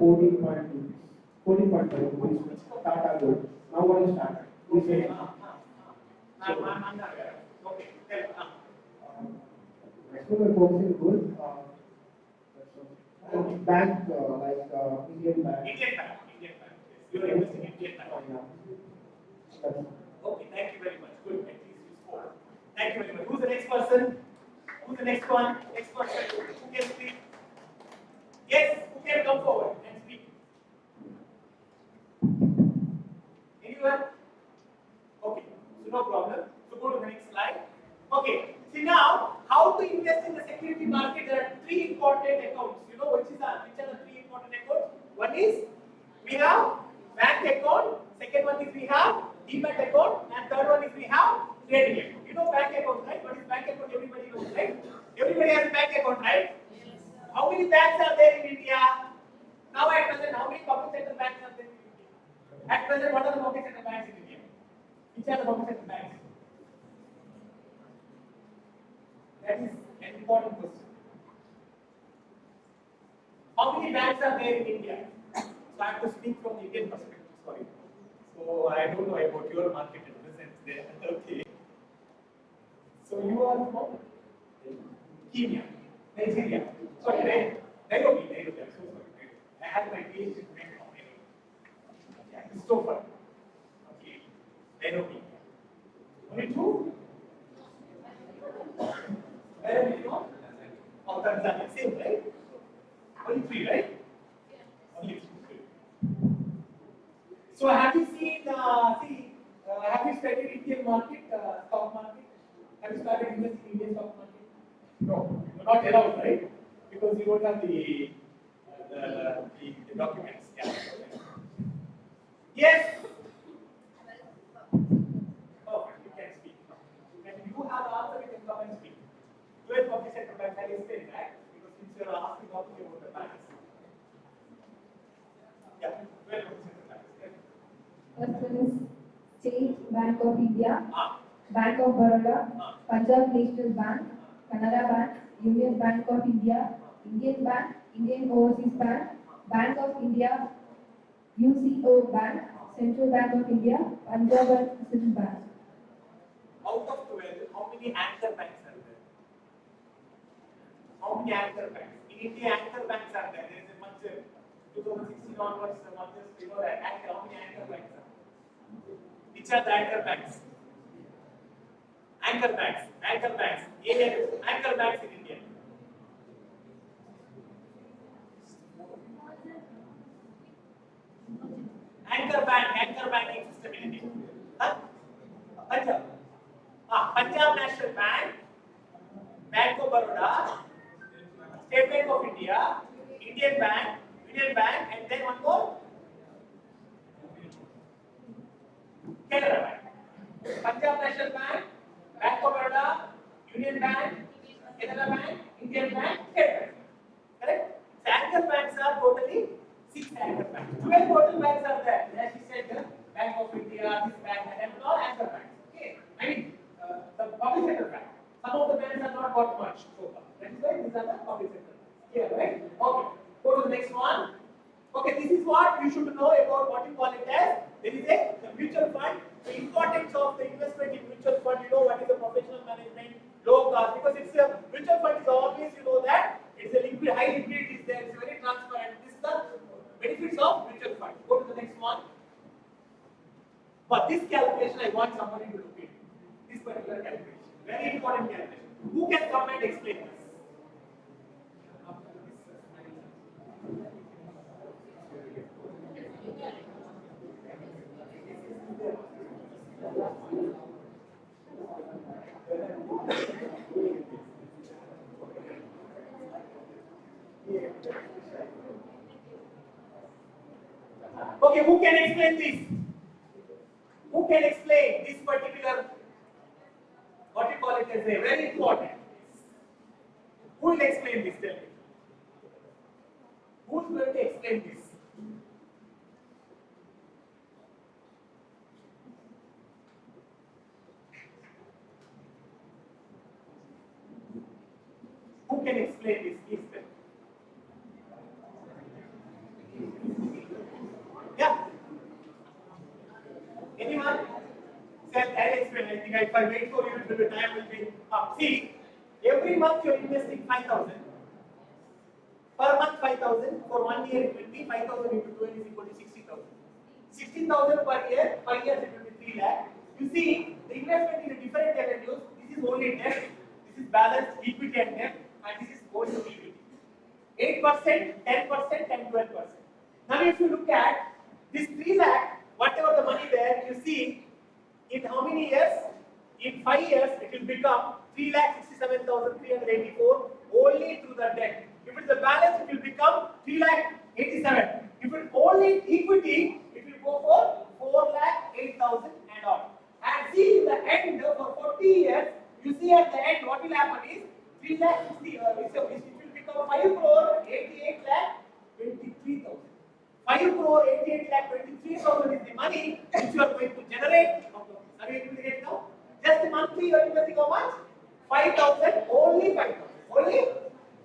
rupees. Tata goal. Now what is Tata? Okay. I'm not aware. Okay. Next one we're focusing goal. Bank like Indian Bank. Indian Bank. Yes. You are investing in Indian Bank. That's Okay, thank you very much. Good, at least you spoke. Thank you very much. Who's the next person? Who's the next one? Next person. Who can speak? Yes, who can come forward and speak? Anyone? Okay, so no problem. So go to the next slide. Okay, see now how to invest in the security market. There are three important accounts. You know which are the three important accounts? One is we have bank account. Second one is we have demat account, and third one is we have trading account. You know bank account, right? What is bank account? Everybody knows, right? Everybody has a bank account, right? Yes. How many banks are there in India? Now at present, how many public sector banks are there in India? At present, what are the public sector banks in India? Which are the public sector banks? That is an important question. How many banks are there in India? So I have to speak from the Indian perspective. Sorry. So I don't know about your market at present there. Okay. So you are from Kenya, Nigeria. Sorry, Nairobi. I'm so sorry. I had my PhD in Nairobi. Yeah, Christopher. Okay. Nairobi. Only two? Where are you from? Oh, Tanzania. Same, right? Only three, right? Only three. So have you seen, have you studied Indian market, stock market? Have you started investing in Indian stock market? No, you're not allowed, right? Because you don't have the documents. Yeah. Yes. Oh, you can speak. When you have the answer, you can come and speak. US public sector bank, I explain that because since you are asking about the banks. Yeah, US public sector banks. First one is State Bank of India, Bank of Baroda, Punjab National Bank, Canara Bank, Union Bank of India, Indian Bank, Indian Overseas Bank, Bank of India, UCO Bank, Central Bank of India, Punjab and Sindh Bank. Out of 12, how many anchor banks are there? How many anchor banks? In India, anchor banks are there. There is a much 2016 onwards, you know that anchor. How many anchor banks are there? Which are the anchor banks? Anchor banks. Anchor banks. Anchor banks in India. Anchor banking system in India. Huh? Punjab. Punjab National Bank, Bank of Baroda, State Bank of India, Indian Bank, and then one more. Canara Bank. Punjab National Bank, Bank of Baroda, Union Bank, Canara Bank, Indian Bank, State Bank. Correct? So anchor banks are totally 6 anchor banks. 12 total banks are there. As she said, the Bank of India, this bank, and all anchor banks. Okay. I mean, the public sector bank. Some of the banks are not got much so far. That is why these are the public sector banks. Clear, right? Okay. Go to the next one. Okay, this is what you should know about what you call it as. There is the mutual fund. The importance of the investment in mutual fund, you know what is the professional management, low cost, because it's a mutual fund is always, you know that it's a liquid, high liquidity is there, it's very transparent. This is the benefits of mutual fund. Go to the next one. But this calculation, I want somebody to look at this particular calculation. Very important calculation. Who can come and explain this? Okay, who can explain this? Who can explain this particular, what you call it as a very important? Who will explain this? Tell me. Who is going to explain this? Who can explain this? Please tell me. Yeah. Anyone? I'll explain. I think if I wait for you, the time will be up. See, every month you're investing 5,000. Per month 5,000. For 1 year it will be 5,000 into 12 is equal to 60,000. 60,000 per year. 5 years it will be 3 lakh. You see, the investment in different avenues. This is only debt. This is balanced equity and debt, and this is only equity. 8%, 10%, and 12%. Now, if you look at this 3 lakh, whatever the money there, you see, in how many years? In 5 years, it will become 3,67,384 only through the debt. If it's a balance, it will become 3,87,000. If it's only equity, it will go for 4,08,000 and all. And see, in the end, for 40 years, you see at the end, what will happen is 3,60,000. It will become 5 crore 88 lakh 23,000. 5 crore 88 lakh 23,000 is the money which you are going to generate. Are you able to get now? Just monthly you are investing how much? 5,000, only 5,000. Only?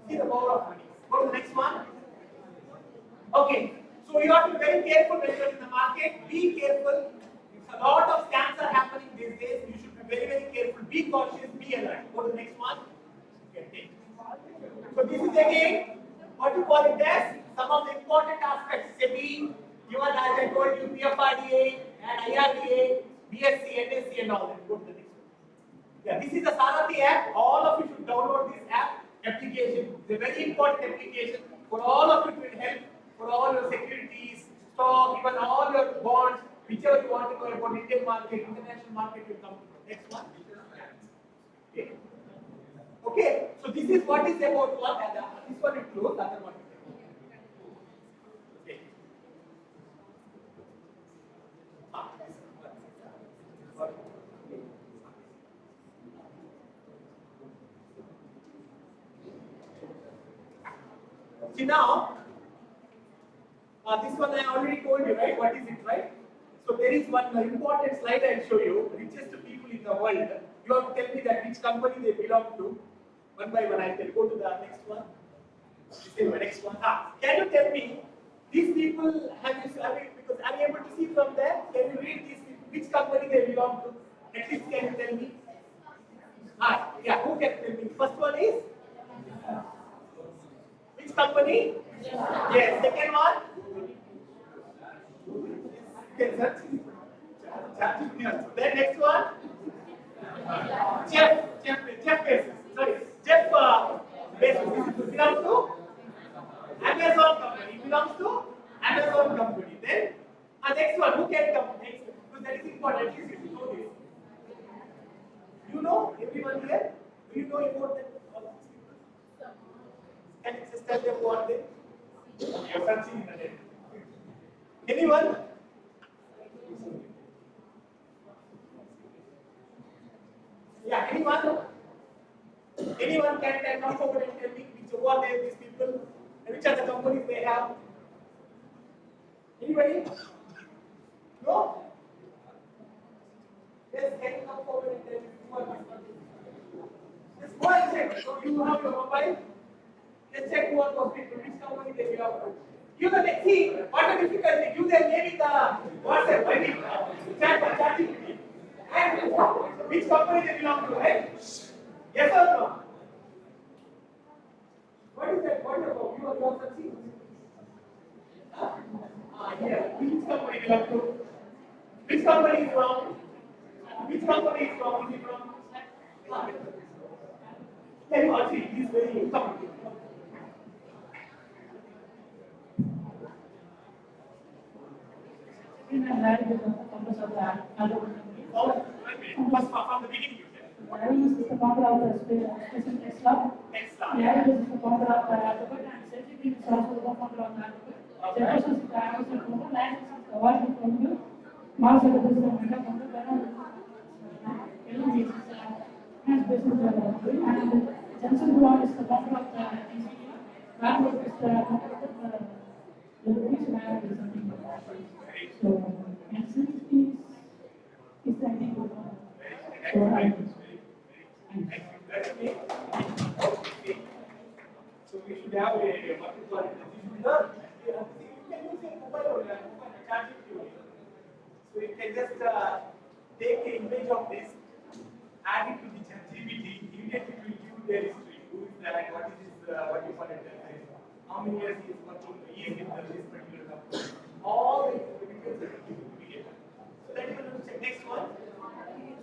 See the power of money. Go to the next one. Okay. So you have to be very careful when you are in the market. Be careful. A lot of scams are happening these days. You should be very, very careful. Be cautious. Be alert. Go to the next one. So this is again what you call it as some of the important aspects. SEBI, even as I told you, PFRDA and IRDA, BSc, NSC and all that. Go to the next one. Yeah, this is the Sarathi app. All of you should download this app application. It's a very important application. For all of it will help for all your securities, stock, even all your bonds, whichever you want to know about Indian market, international market will come to know. Next one. Okay. Okay, so this is what is about what other. This one is closed, other one is okay. See now, this one I already told you, right? What is it, right? So there is one important slide I'll show you. Richest people in the world. You have to tell me that which company they belong to. One by one, I'll tell you. Go to the next one. This is the next one. Can you tell me these people? Because are you able to see from there? Can you read these people? Which company they belong to? At least can you tell me? Yeah. Who can tell me? First one is which company? Yes. Second one. Yes, sir. Then next one. Jeff Bezos. Sorry, Jeff Bezos. This belongs to Amazon company. It belongs to Amazon company. Then next one. Who can come next? Because that is important. At least you know this. You know everyone here. Do you know about that? Can you just tell them what they? You're searching in the net. Anyone? Yeah, anyone? Anyone can come forward and tell me who are these people and which are the companies they have? Anybody? No? Yes, can you come forward and tell me who are these people? Just go and check. So you have your mobile. Let's check who are those people, which company they belong to. Give them, see, what a difficulty. Give them maybe the WhatsApp, maybe chat. And which company they belong to, right? Yes or no? What is that? What about you are searching? Here. Which company belong to? Which company is from? Which company is from? Is it from? Tell you what, see, this is very company. First, from the beginning. Larry is the founder of the Tesla. Larry is the founder of the Alphabet, and Sergey is also the founder of the Alphabet. Jefferson is the Amazon founder. Larry is the Hawaii founder. small services finance business and Johnson Ward is the founder of the institute. Ramwood is the founder of the British Marriage or something like that. So, and since is the idea of so So we should have a what you call it, we should learn. You can use your mobile or charge it to you. So you can just take an image of this, add it to the ChatGPT, immediately it will give you their history. Who is that? What is this? What you call it? How many years he is working? He is with this particular company. All the details that will give you immediately. So that you can check. Next one.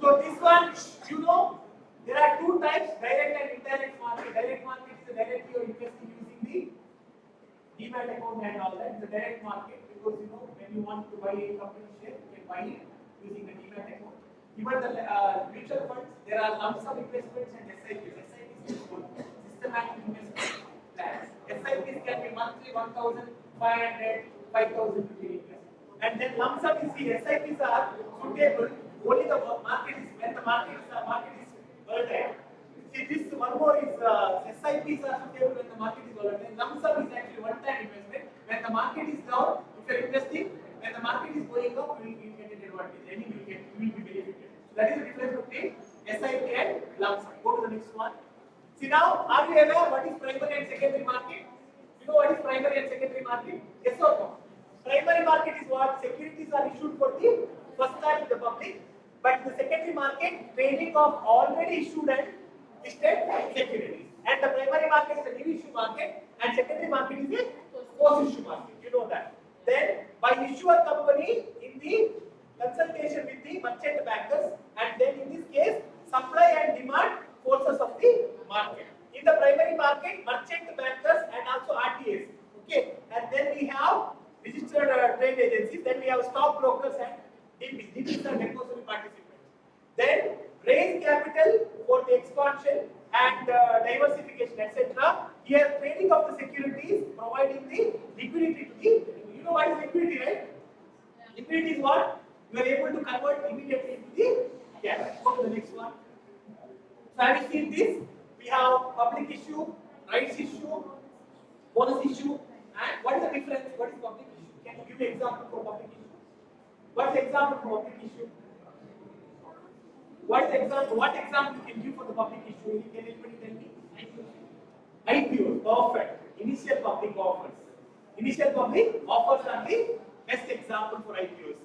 So this one, you know, there are two types: direct and indirect market. Direct market is directly you're investing using the demat account and all that. The direct market, because you know when you want to buy a company share, you can buy it using the demat account. Even the mutual funds, there are lump sum investments and SIPs. SIPs is called systematic investment plans. SIPs can be monthly 1,500, 5,000 to be invested. And then lump sum is the SIPs are suitable only the market is when the market is volatile. See, this one more is SIPs are suitable when the market is volatile. Lump sum is actually one-time investment. When the market is down, if you are investing, when the market is going up, you will get an advantage. I mean, you will be benefited. So that is the difference between SIP and lump sum. Go to the next one. See now, are you aware what is primary and secondary market? You know what is primary and secondary market? Yes or no? Primary market is what? Securities are issued for the first time to the public. But the secondary market, trading of already issued and listed securities. And the primary market is a new issue market, and secondary market is a post issue market. You know that. Then, by issuer company in the consultation with the merchant bankers, and then in this case, supply and demand forces of the market. In the primary market, merchant bankers and also RTAs. Okay, and then we have registered trade agencies. Then we have stock brokers and DPs. DPs are depository participants. Then raise capital for the expansion and diversification, etc. Here, trading of the securities, providing the liquidity to the. You know what is liquidity, right? Liquidity is what you are able to convert immediately into the cash. Go to the next one. So have you seen this? We have public issue, rights issue, bonus issue, and what is the difference? What is public issue? Can you give me an example for public issue? What's the example for public issue? What is the example? What example you can give for the public issue? Can anybody tell me? IPOs, perfect. Initial public offers. Initial public offers are the best example for IPOs.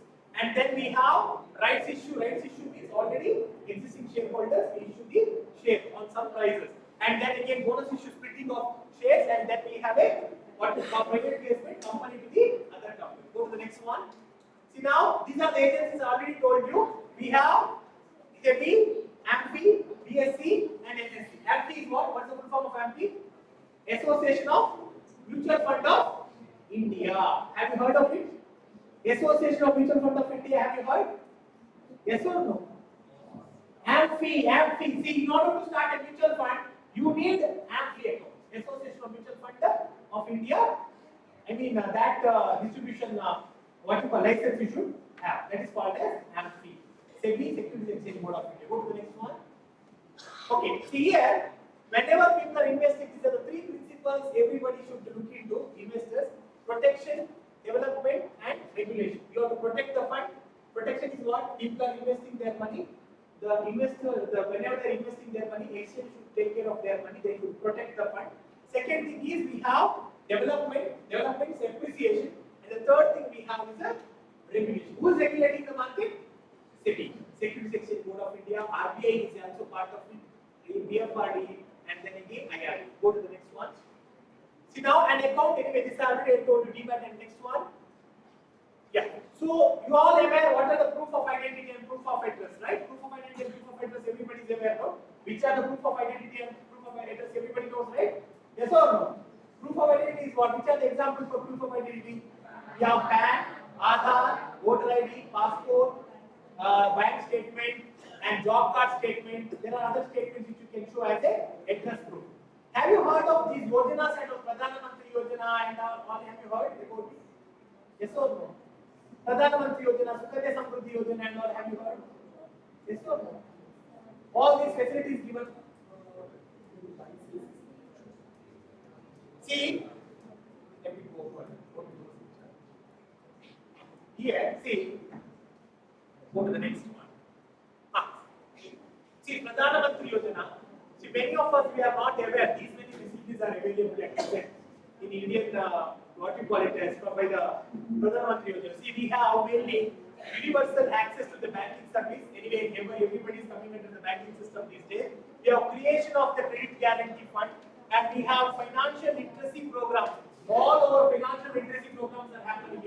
And then we have rights issue. Rights issue means already existing shareholders will issue the share on some prices. And then again bonus issue splitting of shares, and then we have a what is called private placement company to the other company. Go to the next one. See now, these are the agencies I already told you. We have SEBI, AMFI, BSE and NSE. AMFI is what? What's the full form of AMFI? Association of Mutual Fund of India. Have you heard of it? Association of Mutual Fund of India, have you heard? Yes or no? AMFI. See, in order to start a mutual fund, you need AMFI account. Association of Mutual Fund of India. I mean that distribution, what you call license you should have. That is called as AMFI. SEBI, Securities Exchange Board of India. Go to the next one. Okay, see here, whenever people are investing, these are the three principles everybody should look into, investors: protection, development and regulation. You have to protect the fund. Protection is what? People are investing their money. The investor, whenever they are investing their money, exchange should take care of their money. They should protect the fund. Second thing is we have development. Development is appreciation. And the third thing we have is a regulation. Who is regulating the market? SEBI, Securities Exchange Board of India. RBI is also part of it. BFRD and then again IRD. Go to the next one. See now an account, anyway, this I already told you, demat, and next one. Yeah. So you all aware what are the proof of identity and proof of address, right? Proof of identity and proof of address, everybody is aware, no? Which are the proof of identity and proof of address, everybody knows, right? Yes or no? Proof of identity is what? Which are the examples for proof of identity? We have PAN, Aadhaar, voter ID, passport, bank statement, and job card statement. There are other statements which you can show as a address proof. Have you heard of these yojanas and of Pradhan Mantri Yojana and all? Have you heard about it? Yes or no? Pradhan Mantri Yojana, Sukanya Samruddhi Yojana and all, have you heard? Yes or no? All these facilities given. See, let me go for it. Here, see, go to the next one. See, Pradhan Mantri Yojana. See, many of us, we are not aware these many facilities are available at present in Indian, what you call it as by the Pradhan Mantri Yojana. See, we have mainly universal access to the banking service. Anyway, everybody is coming into the banking system these days. We have creation of the credit guarantee fund, and we have financial literacy programs. All our financial literacy programs are happening,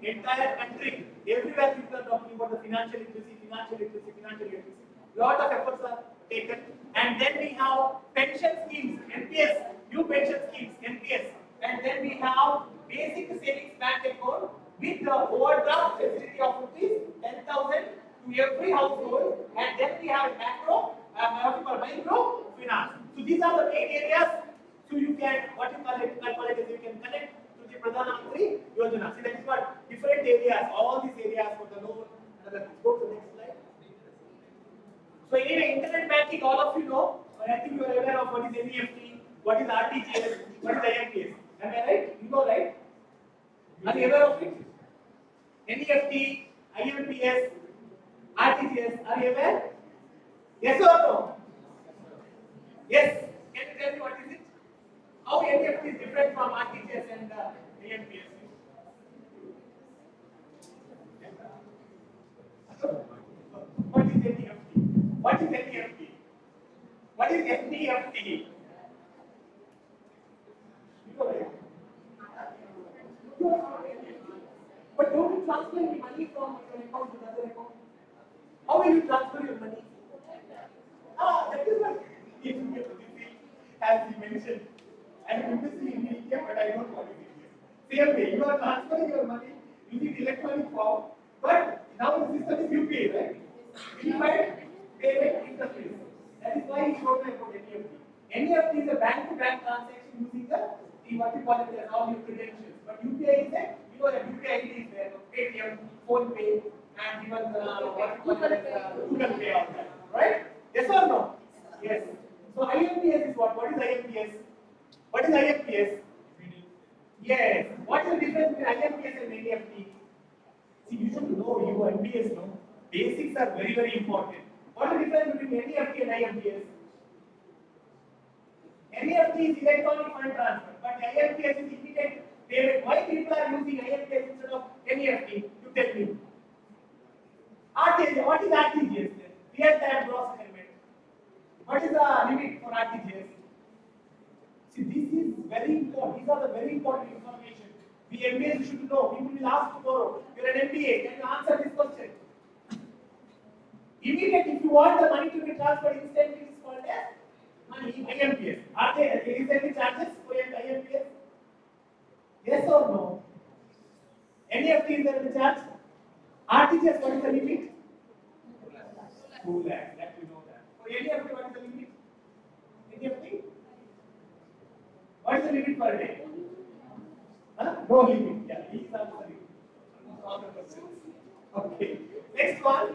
entire country, everywhere people are talking about the financial literacy, financial literacy, financial literacy. Lot of efforts are taken, and then we have pension schemes, NPS, new pension schemes, NPS, and then we have basic savings bank account with the overdraft facility of rupees 10,000 to every household, and then we have macro, micro finance. So these are the main areas. So you can, what you call it is you can connect to the Pradhan Mantri Yojana. See, that is what different areas, all these areas for the loan. Go to the next slide. So anyway, internet banking, all of you know, I think you are aware of what is NEFT, what is RTGS, what is IMPS. Am I right? You know, right? Are you aware of it? NEFT, IMPS, RTGS, are you aware? Yes or no? Yes. Can you tell me what is it? How NEFT is different from RTGS and IMPS? What is NEFT? What is NEFT? What is NEFT? You know, right? But don't you transfer your money from your account to another account? How will you transfer your money? That is what as he mentioned. I am previously in India, but I don't know what it is. Same way, you are transferring your money using electronic form, but now the system is UPI, right? Unified Payment Interface. That is why he showed me about NEFT. NEFT is a bank-to-bank transaction using what you call it as all your credentials. But UPI is a, that UPI ID is there, Paytm, PhonePe, and even what you call it as Google Pay, all that, right? Yes or no? Yes. So IMPS is what? What is IMPS? What is IMPS? Yes. What is the difference between IMPS and NEFT? See, you should know, you MPS know. Basics are very, very important. What is the difference between NEFT and IMPS? NEFT is electronic fund transfer, but IMPS is immediate payment. Why people are using IMPS instead of NEFT? You tell me. RTGS, what is RTGS then? Real-time gross settlement. What is the limit for RTGS? See, this is very important. These are the very important information. We MBAs should know. People will ask tomorrow, you're an MBA, can you answer this question? Immediate, if you want the money to be transferred instantly, it is called as money IMPS. Is there any charges for IMPS? Yes or no? NEFT, is there any charge? RTGS, what is the limit? 2 lakhs. That you know that. For NEFT, what is the limit? NEFT? What is the limit per day? No limit. Yeah, these are the limit. Okay. Next one.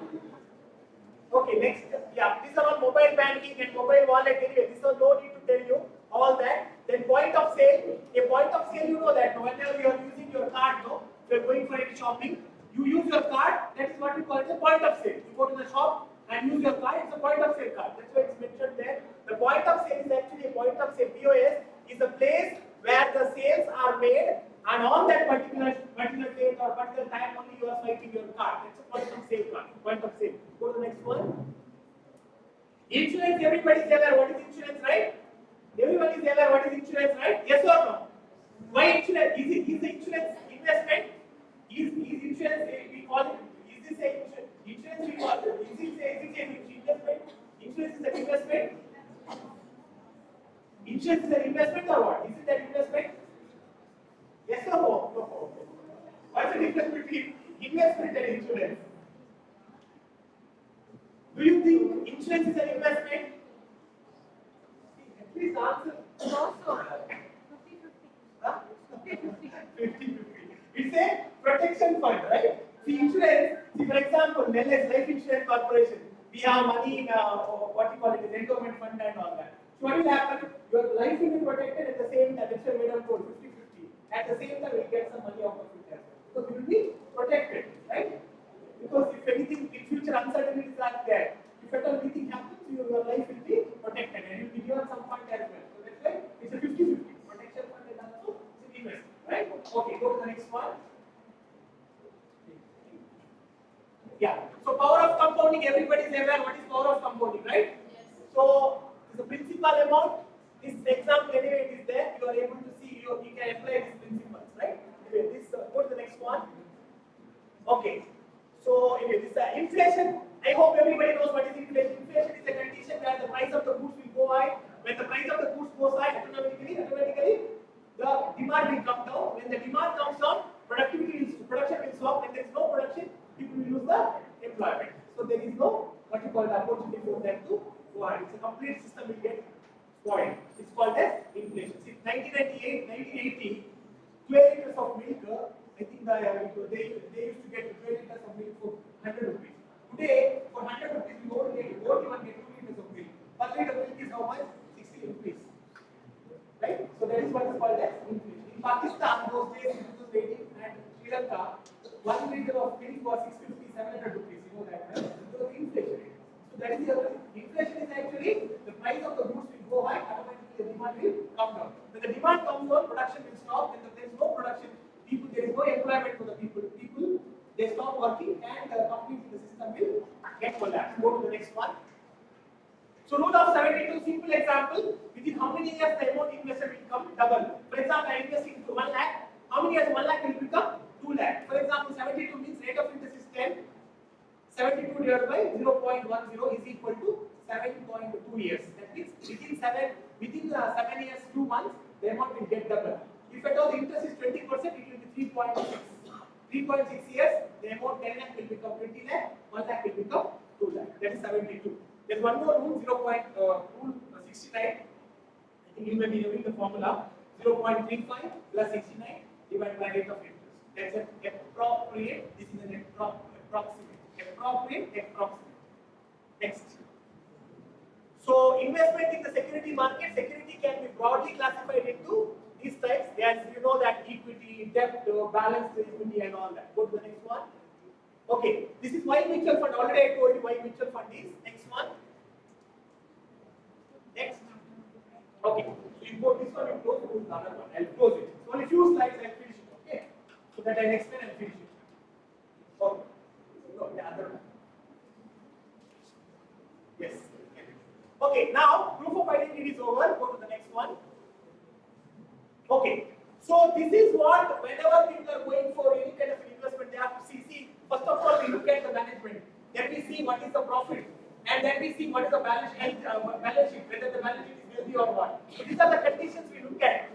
Okay, next. Yeah, these are all mobile banking and mobile wallet. Anyway, this is no need to tell you all that. Then point of sale. A point of sale, you know that. Whenever you are using your card, you are going for any shopping, you use your card. That is what we call it a point of sale. You go to the shop and use your card. It's a point of sale card. That's why it's mentioned there. The point of sale is actually a point of sale. POS is a place where the sales are made, and on that particular date or particular time only you are swiping your card. That's a point of sale card. Point of sale. Go to the next one. Insurance. Everybody is aware what is insurance, right? Everyone is aware what is insurance, right? Yes or no? Why insurance? Is the insurance investment? Is insurance we call it? Is this a insurance we call it? Is it an investment? Insurance is an investment. Insurance is an investment or what? Is it an investment? Yes or no? No. What's the difference between investment and insurance? Do you think insurance is an investment? At least answer. Also, 50-50. 50-50. It's a protection fund, right? See, insurance, see for example, LS Life Insurance Corporation, we have money in what you call it, endowment fund and all that. So what will happen? Your life will be protected at the same time, that's why we don't 50-50. At the same time, we get some money out of it as well. So we will be protected, right? Because if anything, in future uncertainties are there, if at all anything happens, your life will be protected and you will be given some fund as well. So that's why it's a 50-50. Protection fund and also it's an investment, right? Okay, go to the next one. Yeah. So power of compounding, everybody is aware what is power of compounding, right? Yes. So the principal amount, this example anyway it is there. You are able to see you can apply these principles, right? Anyway, this go to the next one. Okay. So anyway, this inflation. I hope everybody knows what is inflation. Inflation is a condition where the price of the goods will go high. When the price of the goods goes high, automatically the demand will come down. When the demand comes down, production will stop. When there is no production, people will lose the employment. So there is no what you call the opportunity for them to go ahead. It's a complete system will get spoiled. It's called as inflation. See, 1998, 1980, 12 liters of milk. I think they used to get 12 liters of milk for 100 rupees. Today, for 100 rupees, you won't even get 2 liters of milk. 1 liter of milk is how much? 60 rupees. Right? So that is what is called as inflation. In Pakistan, those days, in 2018 and Sri Lanka, 1 liter of milk was 650, 700 rupees. You know that, right? So the inflation rate. So that is the other thing. Inflation is actually the price of the goods will go high, automatically the demand will come down. When the demand comes down, production will stop. When there is no production, there is no employment for the people. They stop working and completely the system will get collapsed. Go to the next one. So rule of 72, simple example. Within how many years the amount invested will become double? For example, I invest into 1 lakh. How many years 1 lakh will become 2 lakh? For example, 72 means rate of interest is 10. 72 divided by 0.10 is equal to 7.2 years. That means within 7 years, 2 months, the amount will get double. If at all the interest is 20%, it will be 3.6. 3.6 years, the amount 10 lakh will become 20 lakh, 1 lakh will become 2 lakh. That is 72. There's one more rule, rule 69. I think you may be knowing the formula. 0.35 plus 69 divided by rate of interest. That's an appropriate. This is an approximate. Approximate. Next. So investment in the security market, security can be broadly classified into these types. As you know that equity, debt, balanced equity and all that. Go to the next one. Okay, this is why mutual fund. Already I told you why mutual fund is. Next one. Next. Okay, so you go this one, you close, go to the other one. I'll close it. So only few slides I'll finish it. Okay, so that I'll explain and finish it. Okay, no, the other one. Yes. Okay, now proof of identity is over. Go to the next one. Okay, so this is what whenever people are going for any kind of investment, they have to see. First of all, we look at the management. Then we see what is the profit, and then we see what is the balance sheet, whether the balance sheet is healthy or what. So these are the conditions we look at.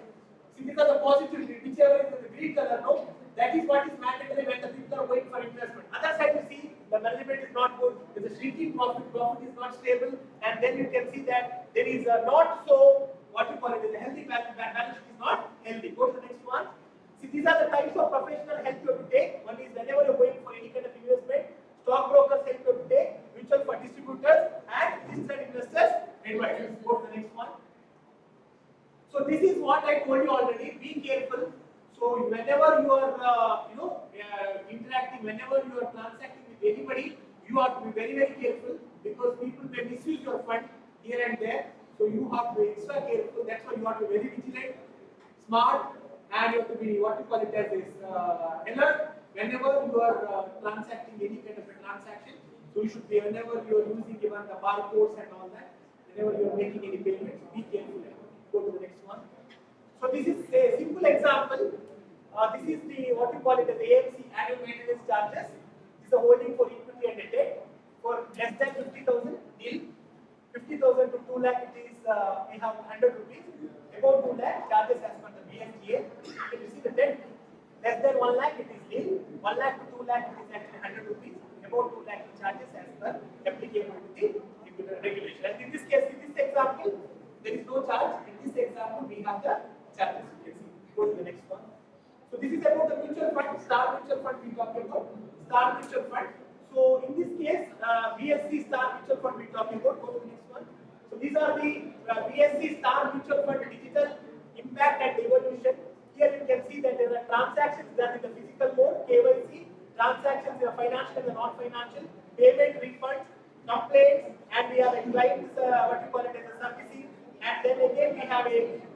See, these are the positivity, whichever is the green color. No, that is what is mandatory when the people are going for investment. Other side, you see the management is not good. There is a shrinking profit is not stable, and then you can see that there is a not so what you call it is a healthy balance sheet is not healthy. Go to the next one. See, these are the types of professional help you have to take. One is whenever you're going for any kind of investment, stockbrokers help you have to take, mutual fund distributors, and registered investors advisors. Go to the next one. So this is what I told you already. Be careful. So whenever you are, interacting, whenever you are transacting with anybody, you have to be very, very careful because people may misuse your fund here and there. So you have to be extra careful. That's why you have to be very vigilant, smart, and you have to be what you call it as this alert whenever you are transacting any kind of a transaction. So you should be whenever you are using even the barcodes and all that. Whenever you are making any payments, be careful. Go to the next one. So this is a simple example. This is the what you call it as AMC annual maintenance charges. This is a holding for equity and a debt. For less than 50,000 nil. 50,000 to 2 lakh it is we have 100 rupees. About 2 lakh charges as per the BSGA. You see the debt less than 1 lakh it is nil. 1 lakh to 2 lakh it is actually 100 rupees. About 2 lakh charges as per applicable to the regulation. And in this case, in this example, there is no charge. In this example, we have the charges. You can see. Go to the next one. So this is about the mutual fund. Star mutual fund we talked about. Star Mutual Fund. So in this case, BSC Star Mutual Fund we're talking about. Go to the next one. So these are the BSC Star Mutual Fund digital impact and evolution. Here you can see that there are transactions done in the physical mode, KYC, transactions in the financial and the non-financial, payment, refunds, complaints, and we have a clients, what you call it as a servicing, and then again we have a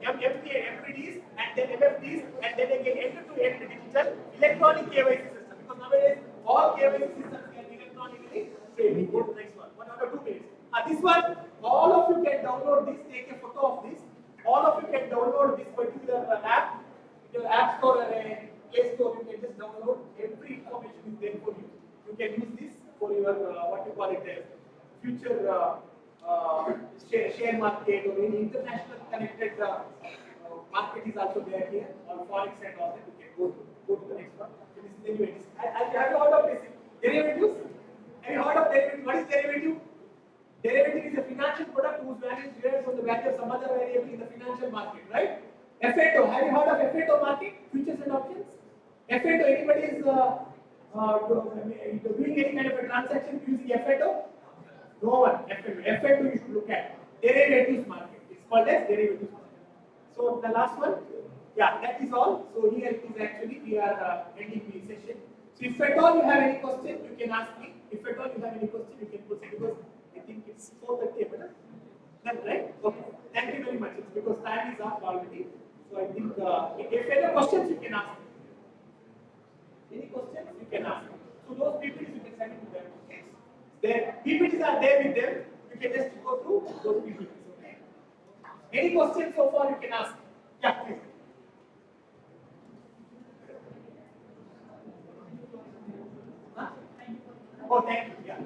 MPDs, and then MFDs, and then again end-to-end digital electronic KYC system. Because nowadays all KYC systems can be electronically saved. Go to the next one. 1 or 2 minutes. This one, all of you can download this. Take a photo of this. All of you can download this particular app. Your app store or a Play Store, you can just download. Every information is there for you. You can use this for your what you call it as future share market or any international connected market is also there here, or forex and all that. You can go to the next one. So this is derivatives. Have you heard of this? Derivatives? Have you heard of derivatives? What is derivative? Derivative is a financial product whose value is derived from the value of some other variable in the financial market, right? FATO. Have you heard of FATO market? Futures and options? FATO, anybody is doing any kind of a transaction using FATO? No one. FATO you should look at. Derivatives market. It's called as derivatives market. So the last one, yeah, that is all. So here it is actually, we are ending the session. So if at all you have any question, you can ask me. If at all you have any question, you can proceed because I think it's 4:30, but that's right. Okay. Thank you very much. It's because time is up already. So I think if any questions, you can ask me. Any questions, you can ask me. So those PPTs you can send it to them. Okay. Their PPTs are there with them. You can just go through those PPTs. Okay. Any questions so far, you can ask. Yeah, please. Huh? Oh, thank you. Yeah.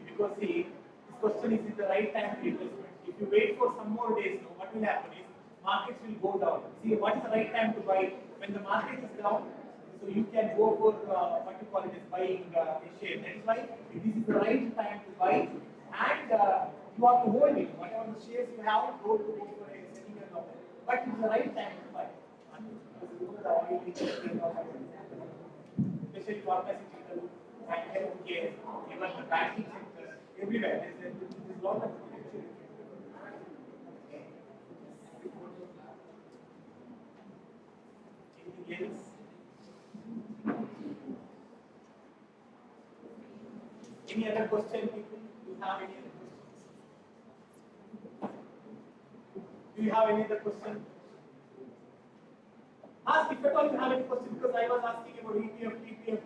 Because see, this question is in the right time for investment. If you wait for some more days, now what will happen is markets will go down. See, what is the right time to buy? When the market is down, so you can go for what you call it as buying a share. That is why this is the right time to buy, and you have to hold it. Whatever the shares you have, go for a setting and all that. But it's the right time to buy. Especially pharmaceutical and healthcare, even the banking sector, everywhere there's a lot of potential. Anything else? Any other question, people? Do you have any other questions? Do you have any other question? Ask if at all you have any question, because I was asking about EPF.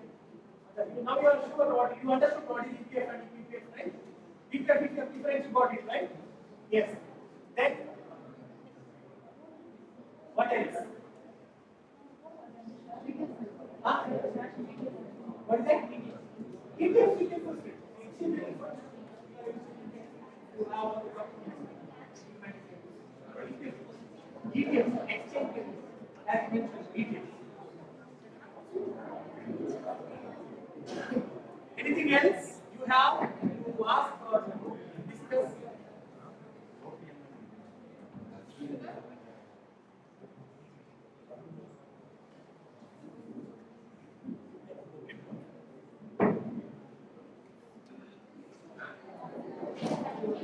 Now you are sure what you understood what is EPF and EPF, right? EPF difference, you got it, right? Yes. Then what else? Huh? What is that? EPF, you can proceed. EPF, exchange rate. As mentioned, EPF. Anything else you have to ask or discuss?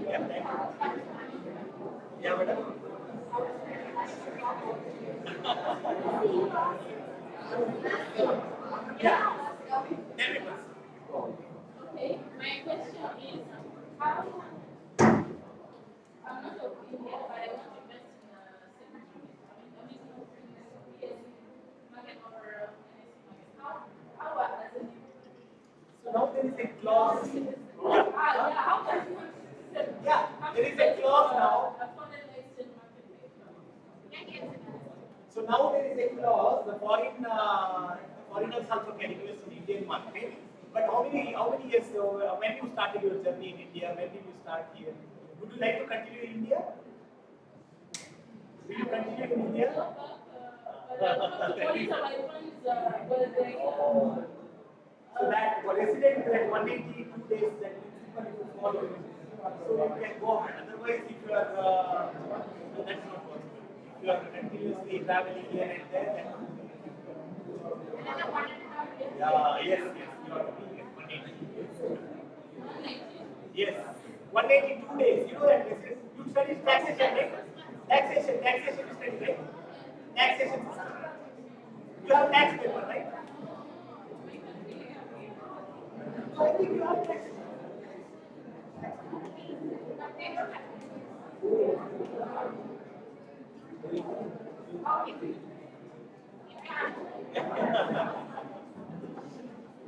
Yeah, thank you. Yeah, madam. Yeah. Okay, my question is how I'm not okay here, but I want to invest in a second market. I mean, BSC market or NSE market. How as an So now there is a clause. how does one Yeah, there is a clause now. a foreign exchange market? So now there is a clause. The foreigners also can invest in Indian market. But how many years? When you started your journey in India? When did you start here? Would you like to continue in India? Will you continue in India? So that for resident, that 182 days that principle you follow, so you can go ahead. Otherwise, if you are, that's not possible. If you are continuously traveling here and there, then yeah, yes, you have to be here 182 days. Yes, 182 days. You know that you study taxation, right? Taxation you study, right? Taxation system. You have tax paper, right? I think you have tax.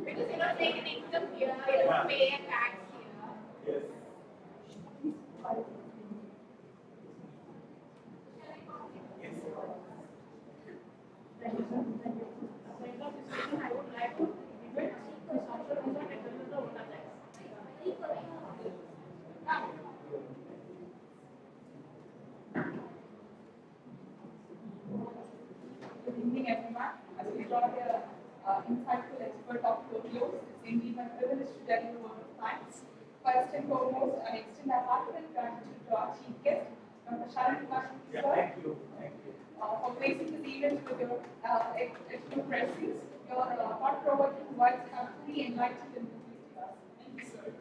Because you don't make an income here, you don't pay a tax here. Yes. Yes. Thank you, sir. Thank you. At the end of this session, I would like to invite the software user and implement the water tax. Good evening, everyone. As we draw the insightful expert of Tokyo, it's indeed my privilege to tell you a word of thanks. First and foremost, I extend my heartfelt gratitude to our chief guest, Dr. Sharan Kumar, Yeah, sir, thank you. Thank you. for gracing this event with your excellent presence. Your thought-provoking words have truly enlightened and motivated us. Thank you, sir.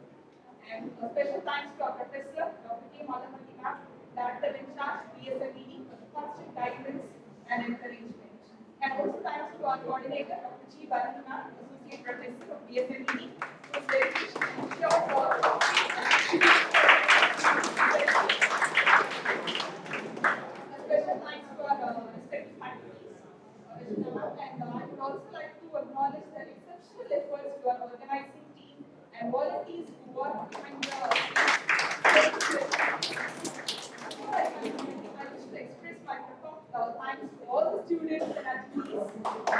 And a special thanks to our professor, Dr. K. Malamati ma'am, Director in charge, BSMED, for the constant guidance and encouragement. And also thanks to our coordinator, Dr. G. Bharat ma'am, Associate Professor of BSMED, whose dedication and pure work. A special thanks to our respected faculties, Rajna ma'am, and I would also like to acknowledge the exceptional efforts to our organizing team and volunteers who work behind the before I continue, I wish to express my profound thanks to all the students and attendees